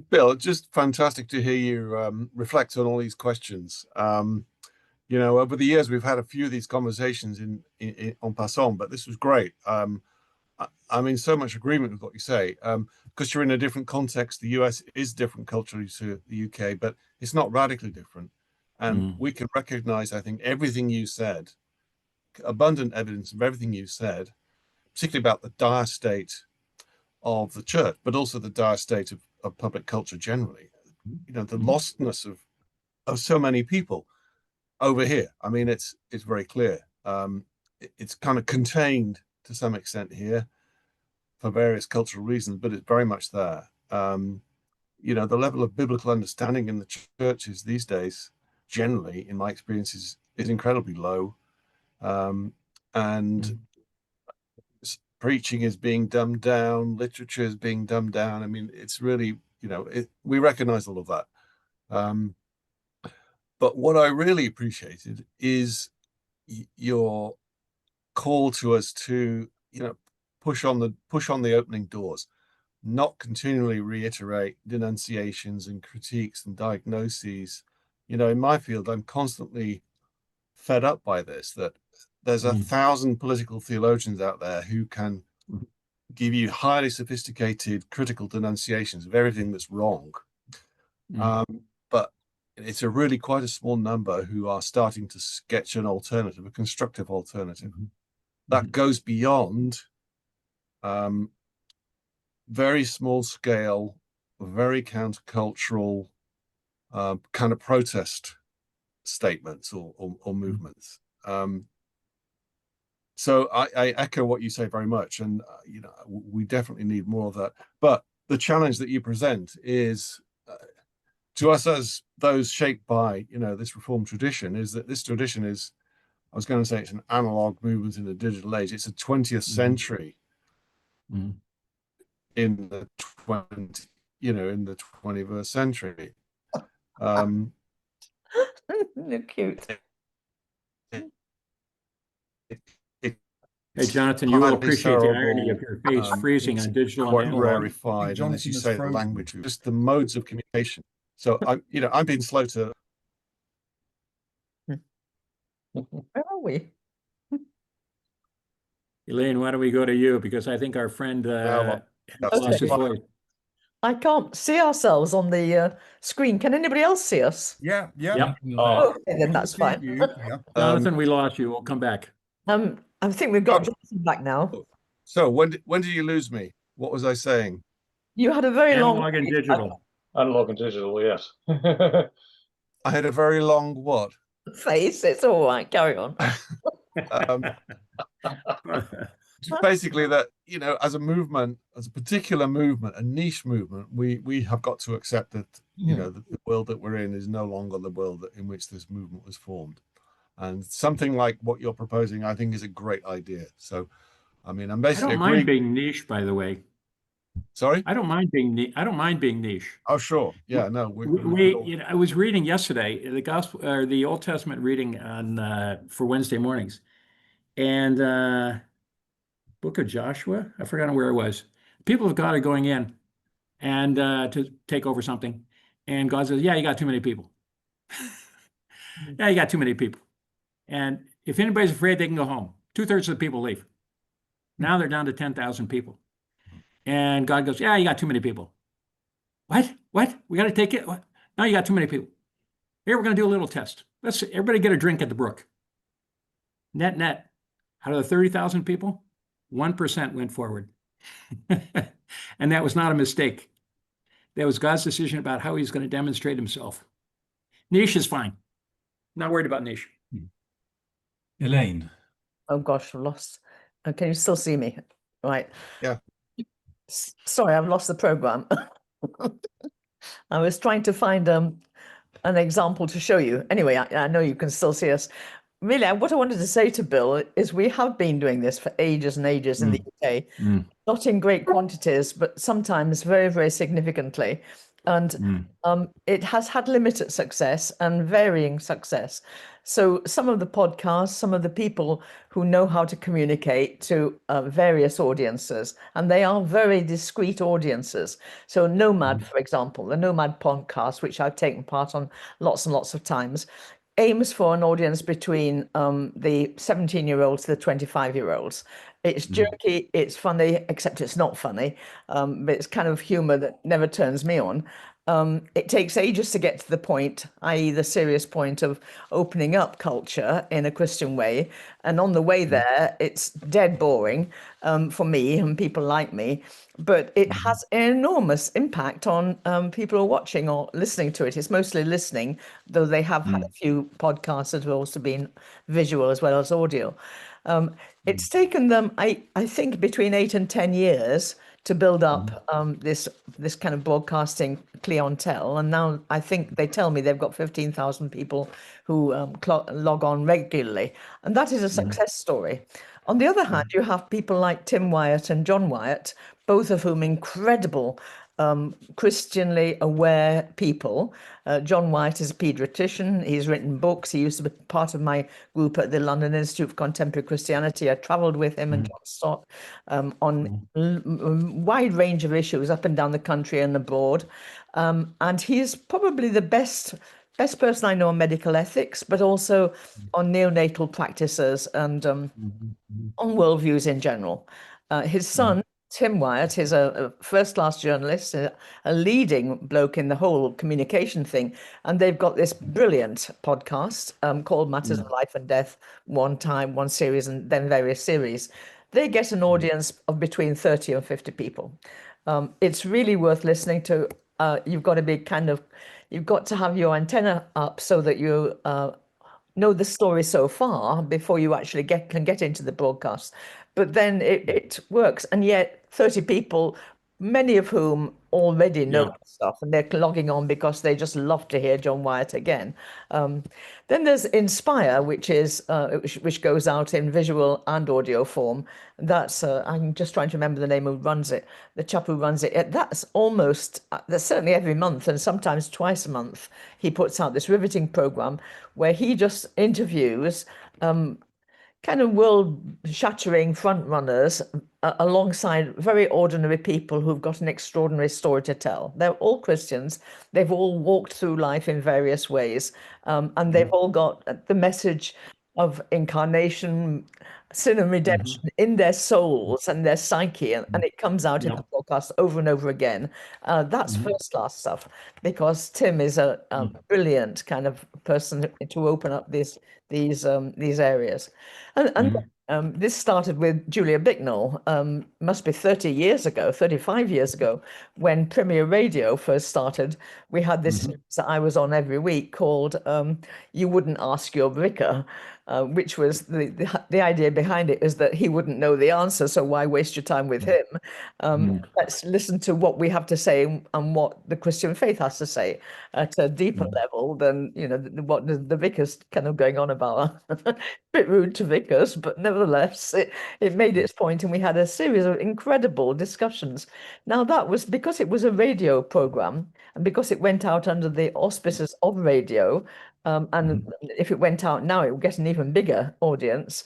Bill, just fantastic to hear you reflect on all these questions. You know, over the years we've had a few of these conversations in en passant, but this was great. I'm in so much agreement with what you say, because you're in a different context. The US is different culturally to the UK, but it's not radically different. And we can recognize, I think, everything you said, abundant evidence of everything you said, particularly about the dire state of the church, but also the dire state of public culture generally. You know, the lostness of so many people over here. I mean, it's very clear. It's kind of contained to some extent here for various cultural reasons, but it's very much there. You know, the level of biblical understanding in the churches these days, generally, in my experience, is incredibly low. And preaching is being dumbed down, literature is being dumbed down. I mean, it's really, you know, we recognize all of that. But what I really appreciated is your call to us to, you know, push on the opening doors, not continually reiterate denunciations and critiques and diagnoses. You know, in my field, I'm constantly fed up by this, that there's 1,000 political theologians out there who can give you highly sophisticated critical denunciations of everything that's wrong. But it's a really quite a small number who are starting to sketch an alternative, a constructive alternative that goes beyond very small scale, very countercultural kind of protest statements or movements. So I echo what you say very much, and you know, we definitely need more of that. But the challenge that you present is to us as those shaped by, this reform tradition, is that this tradition is, I was going to say it's an analog movement in the digital age. It's a 20th century in the 21st century. They're cute. Hey, Jonathan, you will appreciate the irony of your face freezing on digital and quite analog. rarefied, and as you say, the language, just the modes of communication. So I'm being slow to. Where are we? Elaine, why don't we go to you? Because I think our friend lost his voice. I can't see ourselves on the screen. Can anybody else see us? Yeah. Yep. Okay, then that's fine. Yeah. Jonathan, we lost you. We'll come back. I think we've got Jonathan back now. So when did you lose me? What was I saying? You had a very long Analog and digital. Analog and digital, yes. I had a very long what? face. It's all right. Carry on. Just basically that, as a movement, as a particular movement, a niche movement, we have got to accept that, the world that we're in is no longer the world in which this movement was formed. And something like what you're proposing, I think, is a great idea. So, I'm basically. I don't mind being niche, by the way. Sorry? I don't mind being niche. Oh, sure. Yeah, no. I was reading yesterday the gospel or the Old Testament reading on for Wednesday mornings, and Book of Joshua. I forgot where it was. People of God are going in and to take over something, and God says, "Yeah, you got too many people. Yeah, you got too many people. And if anybody's afraid, they can go home." 2/3 of the people leave. Now they're down to 10,000 people. And God goes, "Yeah, you got too many people." What? We got to take it? What? No, you got too many people. Here, we're going to do a little test. Let's everybody get a drink at the brook. Net. Out of the 30,000 people, 1% went forward. And that was not a mistake. That was God's decision about how he's going to demonstrate himself. Niche is fine. Not worried about niche. Elaine. Oh gosh, I've lost. Can you still see me? Right. Yeah. Sorry, I've lost the program. I was trying to find an example to show you. Anyway, I know you can still see us. Really, what I wanted to say to Bill is we have been doing this for ages and ages in the UK, not in great quantities, but sometimes very, very significantly. And it has had limited success and varying success. So some of the podcasts, some of the people who know how to communicate to various audiences, and they are very discreet audiences. So Nomad, for example, the Nomad podcast, which I've taken part on lots and lots of times, aims for an audience between the 17-year-olds to the 25-year-olds. It's jerky, it's funny, except it's not funny, but it's kind of humor that never turns me on. It takes ages to get to the point, i.e. the serious point of opening up culture in a Christian way. And on the way there, it's dead boring for me and people like me. But it has an enormous impact on people who are watching or listening to it. It's mostly listening, though they have had a few podcasts that have also been visual as well as audio. It's taken them, I think, between 8 and 10 years to build up this kind of broadcasting clientele. And now I think they tell me they've got 15,000 people who log on regularly. And that is a success story. On the other hand, you have people like Tim Wyatt and John Wyatt, both of whom incredible Christianly aware people. John Wyatt is a pediatrician. He's written books. He used to be part of my group at the London Institute of Contemporary Christianity. I travelled with him and John Stott on a wide range of issues up and down the country and abroad. And he's probably the best person I know on medical ethics, but also on neonatal practices and on worldviews in general. His son, Tim Wyatt, is a first-class journalist, a leading bloke in the whole communication thing. And they've got this brilliant podcast called Matters of Life and Death, one series, and then various series. They get an audience of between 30 and 50 people. It's really worth listening to. You've got to have your antenna up so that you know the story so far before you actually can get into the broadcast. But then it works. And yet 30 people many of whom already know Yeah. that stuff, and they're logging on because they just love to hear John Wyatt again. Then there's Inspire, which goes out in visual and audio form. That's I'm just trying to remember the name who runs it. The chap who runs it. That's almost that's certainly every month, and sometimes twice a month. He puts out this riveting program where he just interviews kind of world-shattering front runners alongside very ordinary people who've got an extraordinary story to tell. They're all Christians. They've all walked through life in various ways, and they've all got the message of incarnation, sin and redemption in their souls and their psyche, and it comes out in the podcast over and over again. That's first-class stuff, because Tim is a brilliant kind of person to open up these areas. And this started with Julia Bicknell, must be 30 years ago, 35 years ago, when Premier Radio first started. We had this series that I was on every week called You Wouldn't Ask Your Vicar, which was the idea behind it is that he wouldn't know the answer, so why waste your time with him? Let's listen to what we have to say and what the Christian faith has to say at a deeper level than what the vicar's kind of going on about. A bit rude to vicars, but nevertheless, it made its point, and we had a series of incredible discussions. Now, that was because it was a radio program, and because it went out under the auspices of radio. And if it went out now, it would get an even bigger audience.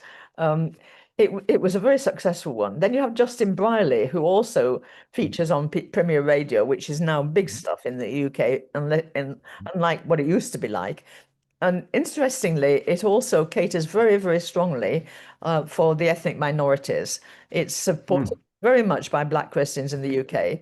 It was a very successful one. Then you have Justin Brierley, who also features on Premier Radio, which is now big stuff in the UK, unlike what it used to be like. And interestingly, it also caters very, very strongly for the ethnic minorities. It's supported very much by Black Christians in the UK.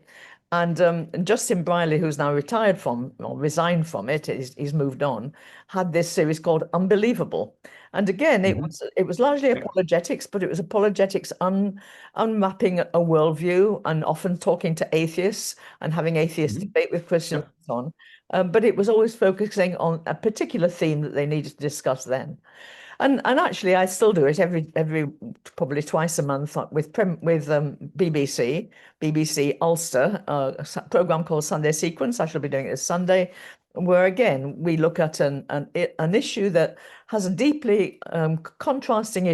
And Justin Brierley, who's now retired from or resigned from it, he's moved on, had this series called Unbelievable. And again, it was largely apologetics, but it was apologetics unmapping a worldview and often talking to atheists and having atheist debate with Christians and so on. But it was always focusing on a particular theme that they needed to discuss then. And actually, I still do it every probably twice a month with BBC Ulster, a program called Sunday Sequence. I shall be doing it this Sunday, where again we look at an issue that has a deeply contrasting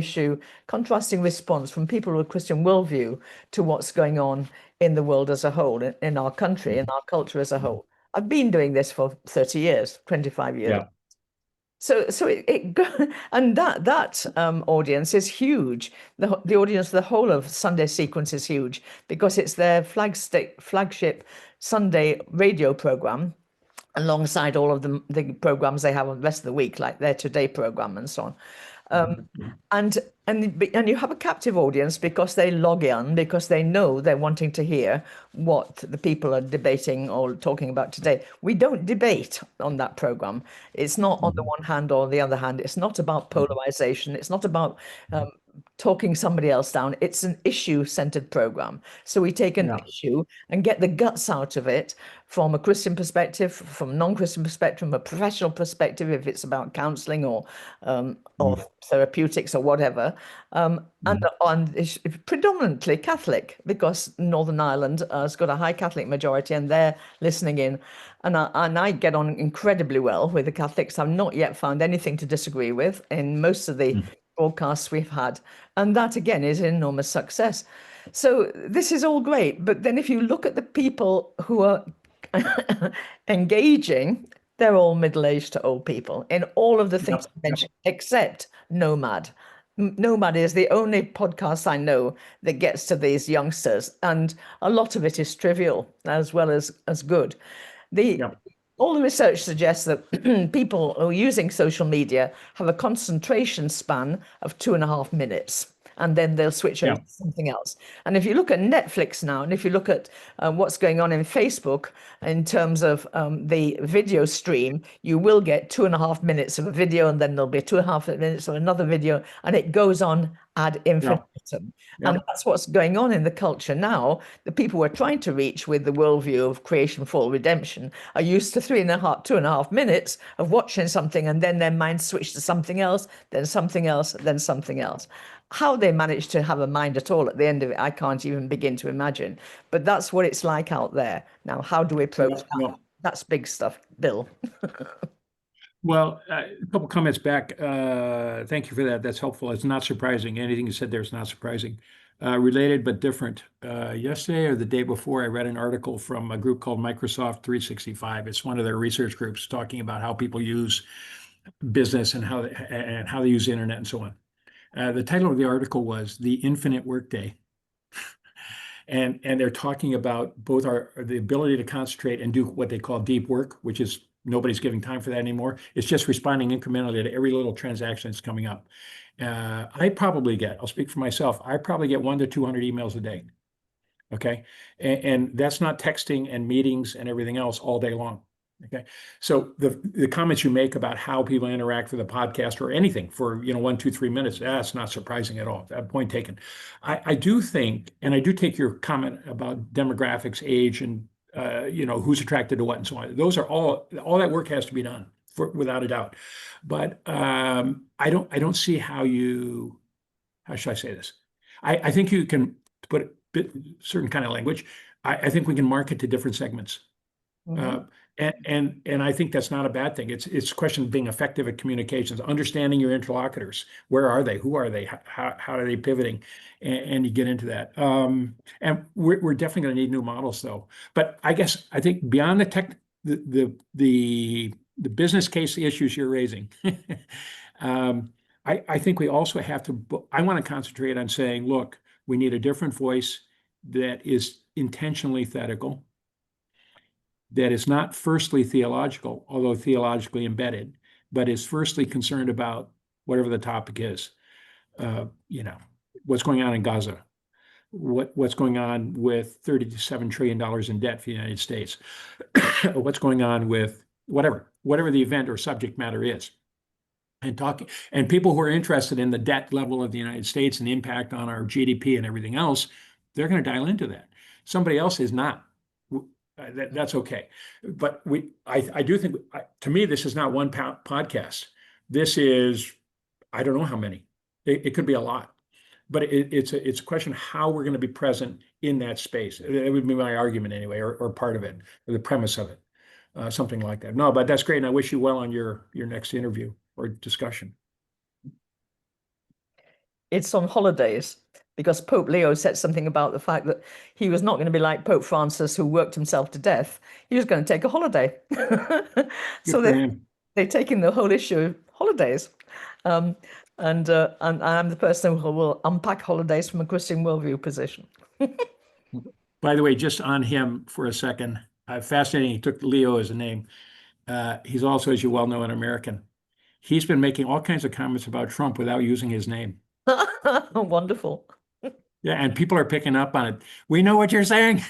response from people with a Christian worldview to what's going on in the world as a whole, in our country, in our culture as a whole. I've been doing this for 30 years, 25 years. Yeah. So and that audience is huge. The audience, the whole of Sunday Sequence is huge because it's their flagship Sunday radio program, alongside all of the programs they have on the rest of the week, like their Today program and so on. And you have a captive audience because they log in, because they know they're wanting to hear what the people are debating or talking about today. We don't debate on that program. It's not on the one hand or the other hand. It's not about polarization. It's not about talking somebody else down. It's an issue-centered program. So we take an issue and get the guts out of it from a Christian perspective, from a non-Christian perspective, from a professional perspective, if it's about counseling or therapeutics or whatever. And it's predominantly Catholic, because Northern Ireland has got a high Catholic majority and they're listening in. And I get on incredibly well with the Catholics. I've not yet found anything to disagree with in most of the broadcasts we've had. And that, again, is an enormous success. So this is all great. But then if you look at the people who are engaging, they're all middle-aged to old people in all of the things I mentioned, except Nomad. Nomad is the only podcast I know that gets to these youngsters, and a lot of it is trivial as well as good. All the research suggests that people who are using social media have a concentration span of 2.5 minutes, and then they'll switch over to something else. And if you look at Netflix now, and if you look at what's going on in Facebook in terms of the video stream, you will get 2.5 minutes of a video, and then there'll be 2.5 minutes of another video, and it goes on ad infinitum. bottom. Yep. And that's what's going on in the culture now. The people we're trying to reach with the worldview of creation, fall, redemption are used to 2.5 minutes of watching something, and then their mind switch to something else, then something else, then something else. How they manage to have a mind at all at the end of it, I can't even begin to imagine. But that's what it's like out there. Now, how do we approach that? Well, That's big stuff, Bill. well, a couple comments back. Thank you for that. That's helpful. It's not surprising. Anything you said there is not surprising. Related but different. Yesterday or the day before, I read an article from a group called Microsoft 365. It's one of their research groups talking about how people use business and how they use the internet and so on. The title of the article was "The Infinite Workday." And they're talking about both the ability to concentrate and do what they call deep work, which is nobody's giving time for that anymore. It's just responding incrementally to every little transaction that's coming up. I'll speak for myself, I probably get 100 to 200 emails a day. Okay. And that's not texting and meetings and everything else all day long. Okay. So the comments you make about how people interact with a podcast or anything for 1, 2, 3 minutes, that's not surprising at all. That point taken. I do think, and I do take your comment about demographics, age, and who's attracted to what and so on. Those are all that work has to be done without a doubt. But I don't see how should I say this? I think you can put certain kind of language. I think we can market to different segments. Mhm. And I think that's not a bad thing. It's a question of being effective at communications, understanding your interlocutors. Where are they? Who are they? How are they pivoting? And you get into that. And we're definitely going to need new models, though. But I think beyond the tech, the business case issues you're raising, I think we also have to. I want to concentrate on saying, look, we need a different voice that is intentionally ethical, that is not firstly theological, although theologically embedded, but is firstly concerned about whatever the topic is. What's going on in Gaza, what's going on with $37 trillion in debt for the United States, what's going on with whatever the event or subject matter is. And people who are interested in the debt level of the United States and the impact on our GDP and everything else, they're going to dial into that. Somebody else is not. That's okay. But I do think, to me, this is not one podcast. This is, I don't know how many. It could be a lot. But it's a question of how we're going to be present in that space. It would be my argument anyway, or part of it, or the premise of it, something like that. No, but that's great, and I wish you well on your next interview or discussion. It's on holidays because Pope Leo said something about the fact that he was not going to be like Pope Francis, who worked himself to death. He was going to take a holiday. So they're taking the whole issue of holidays. And I'm the person who will unpack holidays from a Christian worldview position. By the way, just on him for a second, fascinating. He took Leo as a name. He's also, as you well know, an American. He's been making all kinds of comments about Trump without using his name. Wonderful. Yeah, and people are picking up on it. We know what you're saying.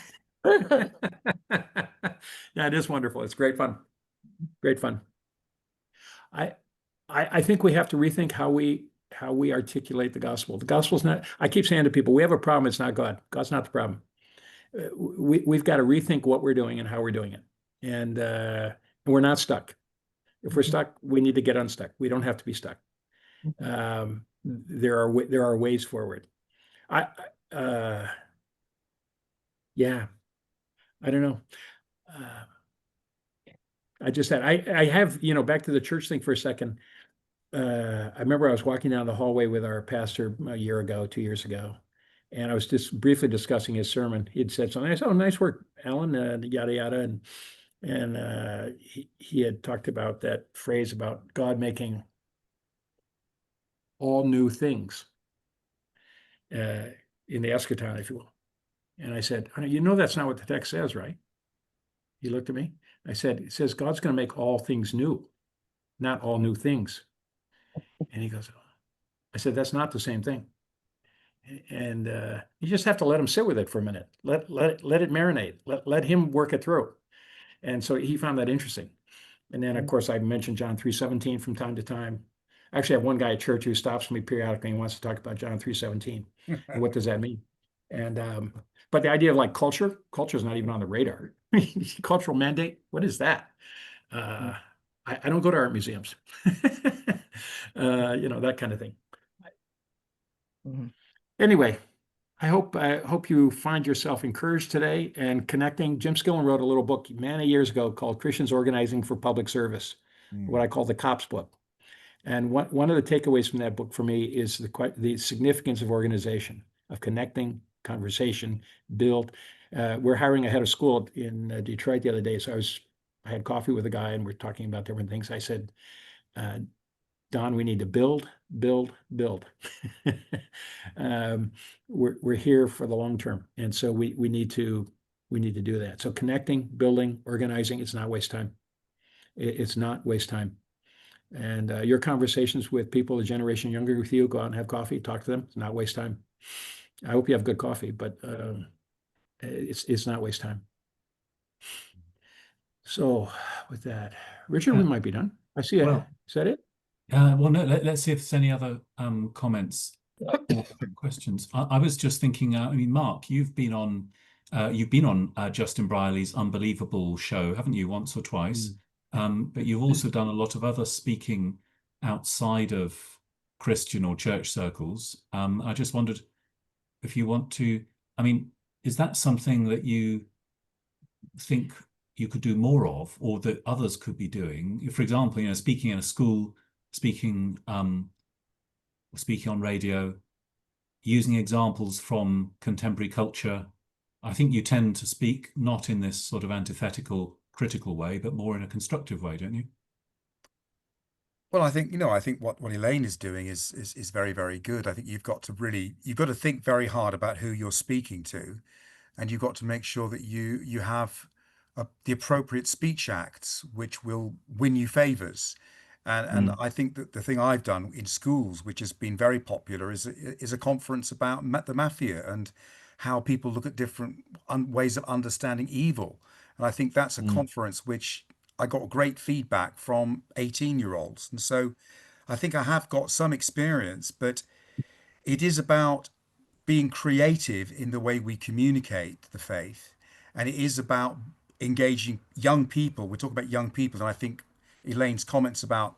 Yeah, it is wonderful. It's great fun. Great fun. I think we have to rethink how we articulate the gospel. The gospel's not, I keep saying to people, we have a problem, it's not God. God's not the problem. We've got to rethink what we're doing and how we're doing it. And we're not stuck. If we're stuck, we need to get unstuck. We don't have to be stuck. There are ways forward. Yeah, I don't know. I have, back to the church thing for a second. I remember I was walking down the hallway with our pastor a year ago, 2 years ago, and I was just briefly discussing his sermon. He'd said something. I said, "Oh, nice work, Alan," yada yada, and he had talked about that phrase about God making all new things in the eschaton, if you will. And I said, that's not what the text says, right? He looked at me. I said, it says God's going to make all things new, not all new things. And he goes, I said, that's not the same thing. And you just have to let him sit with it for a minute. Let it marinate. Let him work it through. And so he found that interesting. And then, of course, I mentioned John 3:17 from time to time. I actually have one guy at church who stops me periodically and wants to talk about John 3:17. And what does that mean? And but the idea of like culture is not even on the radar. Cultural mandate, what is that? I don't go to art museums. That kind of thing. Anyway, I hope you find yourself encouraged today and connecting. Jim Skillen wrote a little book many years ago called Christians Organizing for Public Service, what I call the COPS book. And one of the takeaways from that book for me is the significance of organization, of connecting, conversation, build. We're hiring a head of school in Detroit the other day. So I had coffee with a guy and we're talking about different things. I said, Don, we need to build. We're here for the long term, and so we need to do that. So connecting, building, organizing, it's not waste time. It's not waste time. And your conversations with people a generation younger with you, go out and have coffee, talk to them. It's not waste time. I hope you have good coffee, but it's not waste time. So with that, Richard, we might be done. I see. Well, is that it? Well, no, let's see if there's any other comments or questions. I was just thinking, I mean, Mark, you've been on Justin Brierley's Unbelievable show, haven't you, once or twice? But you've also done a lot of other speaking outside of Christian or church circles. I just wondered if you want to, I mean, is that something that you think you could do more of, or that others could be doing? For example, speaking in a school, speaking on radio, using examples from contemporary culture. I think you tend to speak not in this sort of antithetical, critical way, but more in a constructive way, don't you? Well, I think what Elaine is doing is very, very good. I think you've got to think very hard about who you're speaking to, and you've got to make sure that you have the appropriate speech acts which will win you favors. And I think that the thing I've done in schools, which has been very popular, is a conference about the mafia and how people look at different ways of understanding evil. And I think that's a conference which I got great feedback from 18-year-olds. And so I think I have got some experience, but it is about being creative in the way we communicate the faith. And it is about engaging young people. We're talking about young people. And I think Elaine's comments about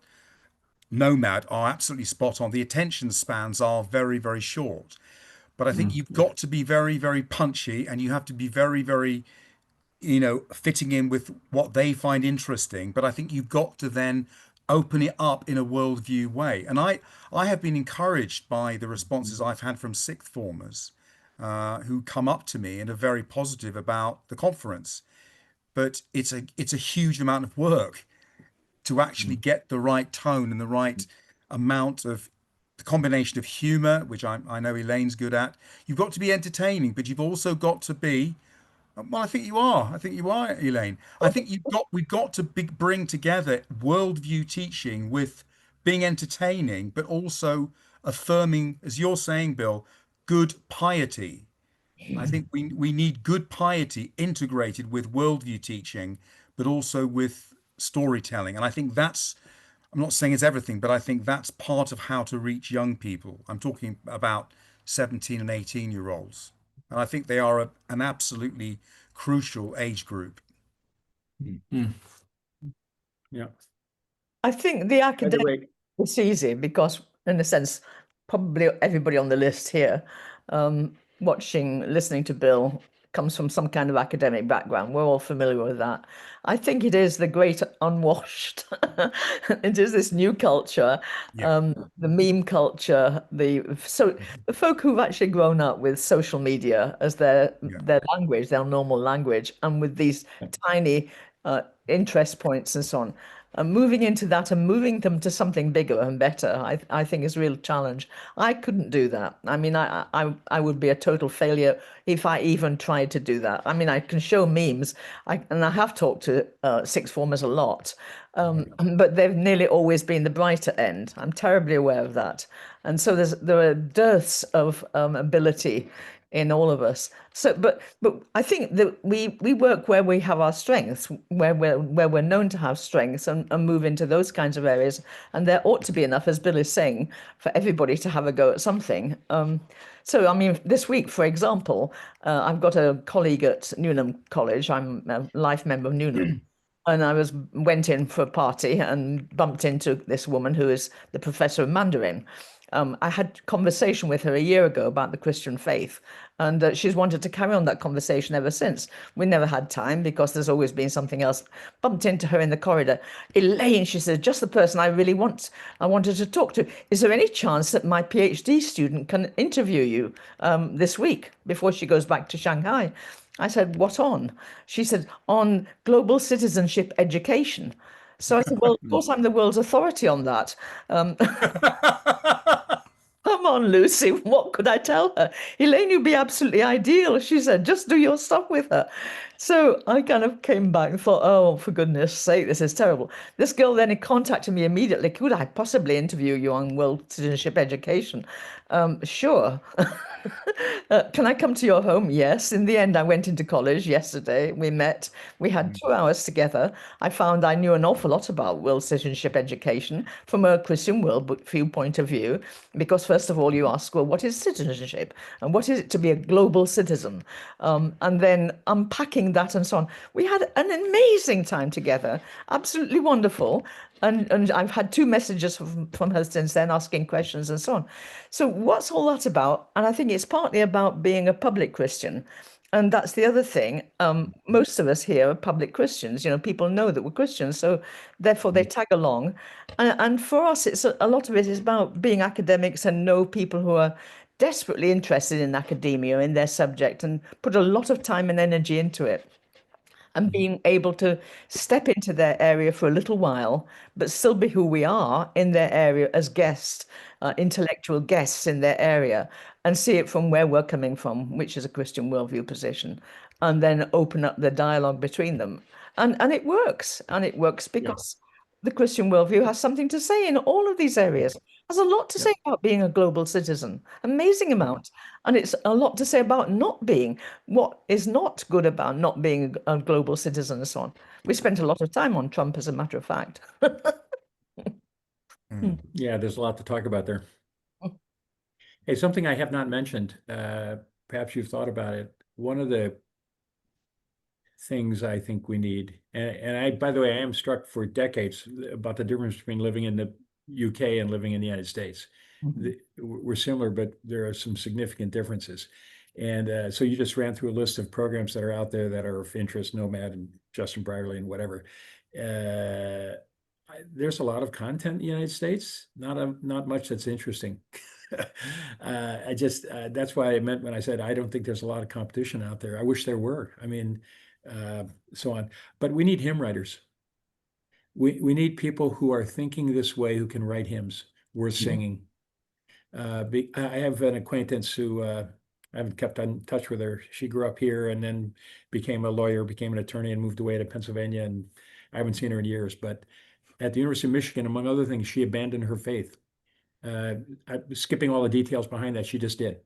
Nomad are absolutely spot on. The attention spans are very, very short. But I think you've got to be very, very punchy, and you have to be very, very, fitting in with what they find interesting. But I think you've got to then open it up in a worldview way. And I have been encouraged by the responses I've had from sixth formers who come up to me and are very positive about the conference. But it's a huge amount of work to actually get the right tone and the right amount of the combination of humor, which I know Elaine's good at. You've got to be entertaining, but you've also got to be, well, I think you are, Elaine. I think we've got to bring together worldview teaching with being entertaining, but also affirming, as you're saying, Bill, good piety. I think we need good piety integrated with worldview teaching, but also with storytelling. And I think I'm not saying it's everything, but I think that's part of how to reach young people. I'm talking about 17 and 18-year-olds. And I think they are an absolutely crucial age group. Yeah. I think the academic, it's easy because, in a sense, probably everybody on the list here, listening to Bill, comes from some kind of academic background. We're all familiar with that. I think it is the great unwashed. It is this new culture, the meme culture, the folk who've actually grown up with social media as their language, their normal language, and with these tiny interest points and so on. Moving into that and moving them to something bigger and better, I think is a real challenge. I couldn't do that. I mean, I would be a total failure if I even tried to do that. I mean, I can show memes, and I have talked to sixth formers a lot, But they've nearly always been the brighter end. I'm terribly aware of that. And so there are dearths of ability in all of us. So, but I think that we work where we have our strengths, where we're known to have strengths, and move into those kinds of areas. And there ought to be enough, as Bill is saying, for everybody to have a go at something. So, I mean, this week, for example, I've got a colleague at Newnham College. I'm a life member of Newnham. And I went in for a party and bumped into this woman who is the professor of Mandarin. I had conversation with her a year ago about the Christian faith, and she's wanted to carry on that conversation ever since. We never had time because there's always been something else. Bumped into her in the corridor. Elaine, she said, just the person I wanted to talk to. Is there any chance that my PhD student can interview you this week before she goes back to Shanghai? I said, what on? She said, on global citizenship education. So I said, well, of course, I'm the world's authority on that. Come on, Lucy, what could I tell her? Elaine, you'd be absolutely ideal. She said, just do your stuff with her. So I kind of came back and thought, oh, for goodness sake, this is terrible. This girl then contacted me immediately. Could I possibly interview you on world citizenship education? Sure. Can I come to your home? Yes. In the end, I went into college yesterday. We met. We had 2 hours together. I found I knew an awful lot about world citizenship education from a Christian worldview point of view, because first of all, you ask, well, what is citizenship? And what is it to be a global citizen? And then unpacking that and so on. We had an amazing time together, absolutely wonderful. And I've had 2 messages from her since then asking questions and so on. So what's all that about? And I think it's partly about being a public Christian. And that's the other thing. Most of us here are public Christians. You know, people know that we're Christians, so therefore they tag along. And for us, it's a lot of it is about being academics and know people who are desperately interested in academia, in their subject, and put a lot of time and energy into it. And being able to step into their area for a little while, but still be who we are in their area as guests, intellectual guests in their area, and see it from where we're coming from, which is a Christian worldview position, and then open up the dialogue between them. And it works. And it works because the Christian worldview has something to say in all of these areas. Has a lot to say about being a global citizen, amazing amount. And it's a lot to say about not being, what is not good about not being a global citizen and so on. We spent a lot of time on Trump, as a matter of fact. Yeah, there's a lot to talk about there. Hey, something I have not mentioned, perhaps you've thought about it. One of the things I think we need, and I, by the way, I am struck for decades about the difference between living in the UK and living in the United States. We're similar, but there are some significant differences. And so you just ran through a list of programs that are out there that are of interest, Nomad and Justin Brierley and whatever. There's a lot of content in the United States, not much that's interesting. That's why I meant when I said I don't think there's a lot of competition out there. I wish there were. I mean, so on. But we need hymn writers. We need people who are thinking this way, who can write hymns worth singing. I have an acquaintance who I haven't kept in touch with her. She grew up here and then became a lawyer, became an attorney, and moved away to Pennsylvania. And I haven't seen her in years. But at the University of Michigan, among other things, she abandoned her faith. I'm skipping all the details behind that. She just did.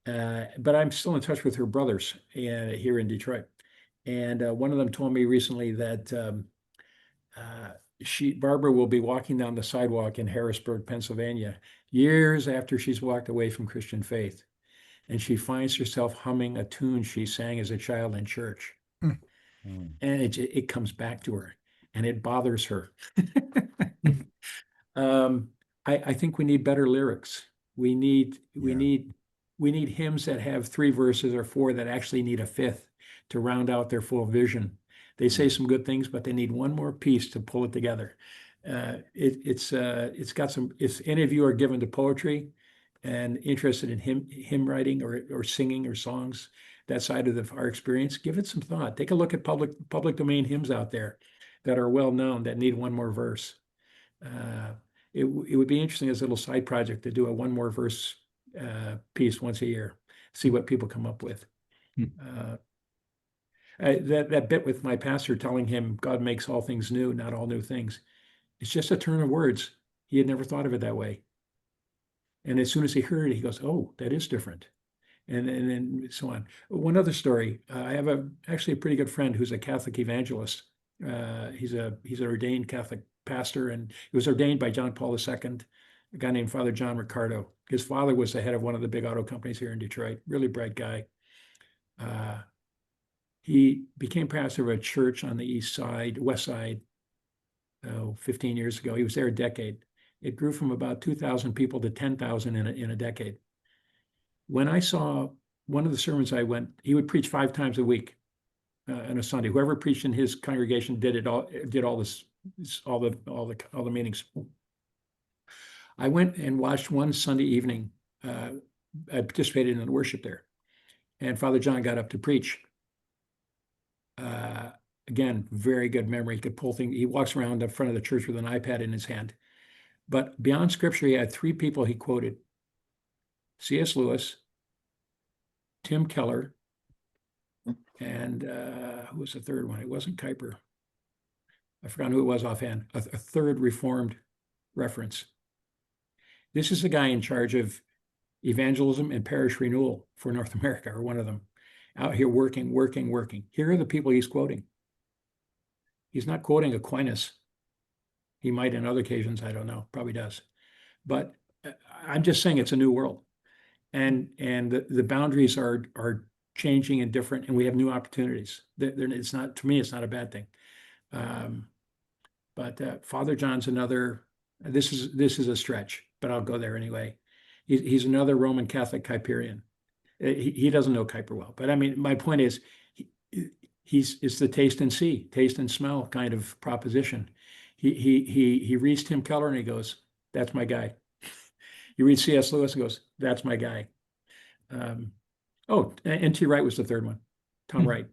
But I'm still in touch with her brothers here in Detroit. And one of them told me recently that Barbara will be walking down the sidewalk in Harrisburg, Pennsylvania, years after she's walked away from Christian faith. And she finds herself humming a tune she sang as a child in church. And it comes back to her and it bothers her. I think we need better lyrics. We need hymns that have 3 verses or 4 that actually need a 5th to round out their full vision. They say some good things, but they need one more piece to pull it together. It's got some. If any of you are given to poetry and interested in hymn writing or singing or songs, that side of our experience, give it some thought. Take a look at public domain hymns out there that are well known that need one more verse. It would be interesting as a little side project to do a one more verse piece once a year, see what people come up with. That bit with my pastor telling him God makes all things new, not all new things. It's just a turn of words. He had never thought of it that way. And as soon as he heard it, he goes, "Oh, that is different." And then so on. One other story. I have actually a pretty good friend who's a Catholic evangelist. He's an ordained Catholic pastor, and he was ordained by John Paul II, a guy named Father John Ricardo. His father was the head of one of the big auto companies here in Detroit. Really bright guy. He became pastor of a church on the west side, 15 years ago. He was there a decade. It grew from about 2,000 people to 10,000 in a decade. When I saw one of the sermons he would preach 5 times a week on a Sunday. Whoever preached in his congregation did all the meetings. I went and watched one Sunday evening. I participated in the worship there, and Father John got up to preach. Again, very good memory. He could pull things. He walks around the front of the church with an iPad in his hand. But beyond scripture, he had 3 people he quoted: C.S. Lewis, Tim Keller, and who was the third one? It wasn't Kuyper. I forgot who it was offhand. A third Reformed reference. This is the guy in charge of evangelism and parish renewal for North America, or one of them, out here working. Here are the people he's quoting. He's not quoting Aquinas. He might in other occasions, I don't know, probably does. But I'm just saying it's a new world. And the boundaries are changing and different, and we have new opportunities. It's not, to me, it's not a bad thing. But Father John's another. This is a stretch, but I'll go there anyway. He's another Roman Catholic Kuyperian. He doesn't know Kuyper well, but I mean, my point is, it's the taste and see, taste and smell kind of proposition. He reads Tim Keller and he goes, "That's my guy." You read C.S. Lewis and goes, "That's my guy." N.T. Wright was the third one. Tom Wright.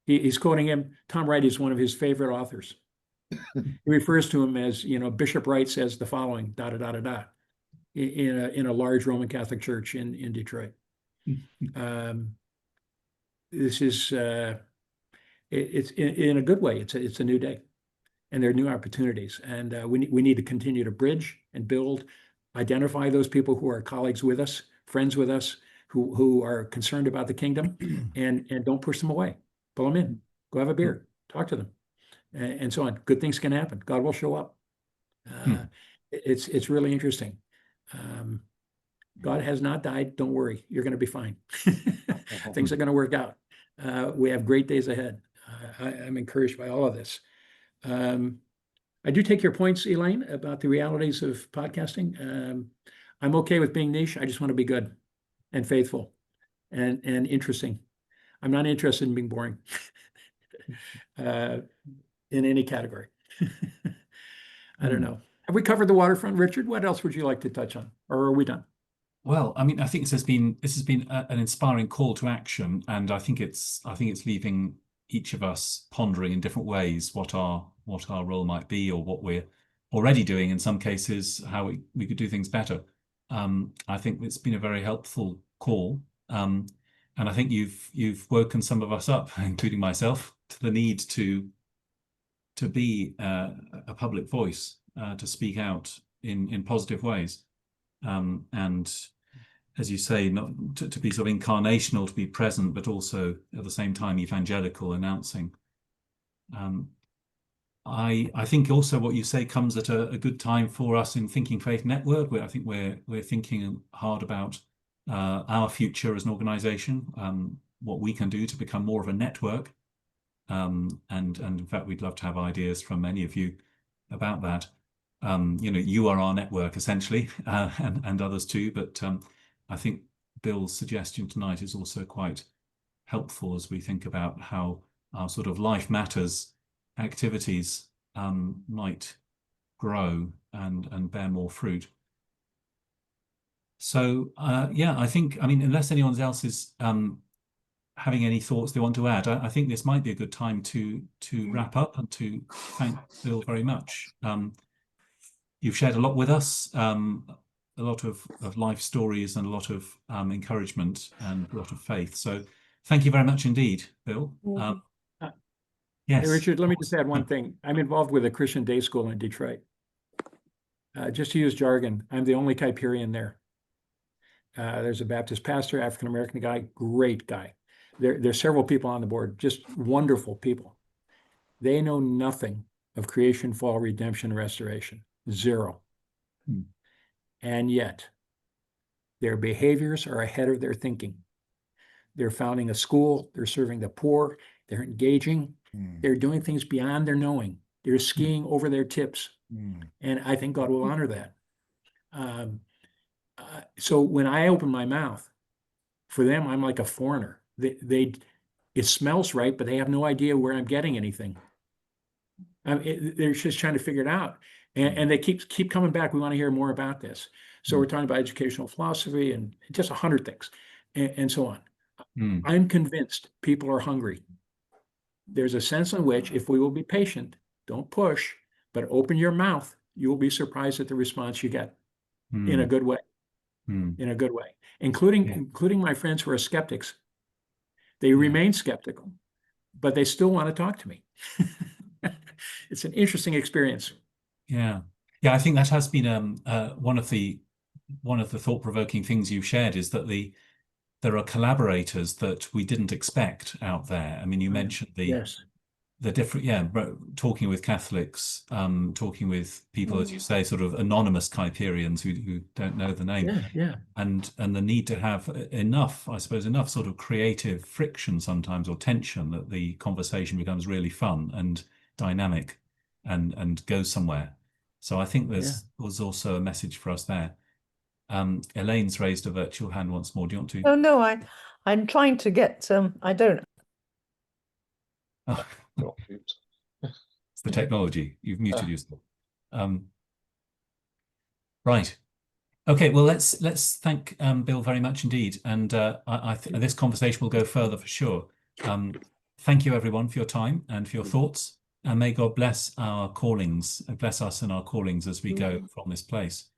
He's quoting him. Tom Wright is one of his favorite authors. He refers to him as, Bishop Wright says the following, in a large Roman Catholic church in Detroit. This is it's in a good way. It's a new day, and there are new opportunities, and we need to continue to bridge and build, identify those people who are colleagues with us, friends with us, who are concerned about the kingdom, and don't push them away. Pull them in. Go have a beer. Talk to them, and so on. Good things can happen. God will show up. It's really interesting. God has not died. Don't worry. You're going to be fine. Things are going to work out. We have great days ahead. I'm encouraged by all of this. I do take your points, Elaine, about the realities of podcasting. I'm okay with being niche. I just want to be good and faithful and interesting. I'm not interested in being boring in any category. I don't know. Have we covered the waterfront, Richard? What else would you like to touch on, or are we done? Well, I mean, I think this has been an inspiring call to action, and I think it's leaving each of us pondering in different ways what our role might be, or what we're already doing in some cases, how we could do things better. I think it's been a very helpful call, and I think you've woken some of us up, including myself, to the need to be a public voice, to speak out in positive ways. And as you say, not to be sort of incarnational, to be present, but also at the same time evangelical, announcing. I think also what you say comes at a good time for us in Thinking Faith Network, where I think we're thinking hard about our future as an organization, what we can do to become more of a network. And in fact, we'd love to have ideas from many of you about that. You are our network essentially, and others too. But I think Bill's suggestion tonight is also quite helpful as we think about how our sort of life matters activities might grow and bear more fruit. So I think, unless anyone else is having any thoughts they want to add, I think this might be a good time to wrap up and to thank Bill very much. You've shared a lot with us, a lot of life stories and a lot of encouragement and a lot of faith. So thank you very much indeed, Bill. Yes. Hey, Richard, let me just add one thing. I'm involved with a Christian day school in Detroit. Just to use jargon, I'm the only Kuyperian there. There's a Baptist pastor, African-American guy, great guy. There's several people on the board, just wonderful people. They know nothing of creation, fall, redemption, restoration, zero. Hmm. And yet, their behaviors are ahead of their thinking. They're founding a school, they're serving the poor, they're engaging, they're doing things beyond their knowing. They're skiing over their tips. And I think God will honor that. So when I open my mouth, for them, I'm like a foreigner. It smells right, but they have no idea where I'm getting anything. They're just trying to figure it out. And they keep coming back. We want to hear more about this. So we're talking about educational philosophy and just 100 things and so on. I'm convinced people are hungry. There's a sense in which if we will be patient, don't push, but open your mouth, you will be surprised at the response you get in a good way. In a good way, including my friends who are skeptics. They remain skeptical, but they still want to talk to me. It's an interesting experience. Yeah. I think that has been one of the thought-provoking things you've shared is that there are collaborators that we didn't expect out there. I mean, you mentioned the different, talking with Catholics, talking with people, as you say, sort of anonymous Kuyperians who don't know the name, and the need to have enough sort of creative friction sometimes or tension that the conversation becomes really fun and dynamic and goes somewhere. So I think was also a message for us there. Elaine's raised a virtual hand once more. Do you want to? Oh no, I'm trying to get I don't. Oh. It's the technology. You've muted yourself. Right. Okay. Well, let's thank Bill very much indeed, and I think this conversation will go further for sure. Thank you everyone for your time and for your thoughts, and may God bless our callings, bless us in our callings as we go from this place.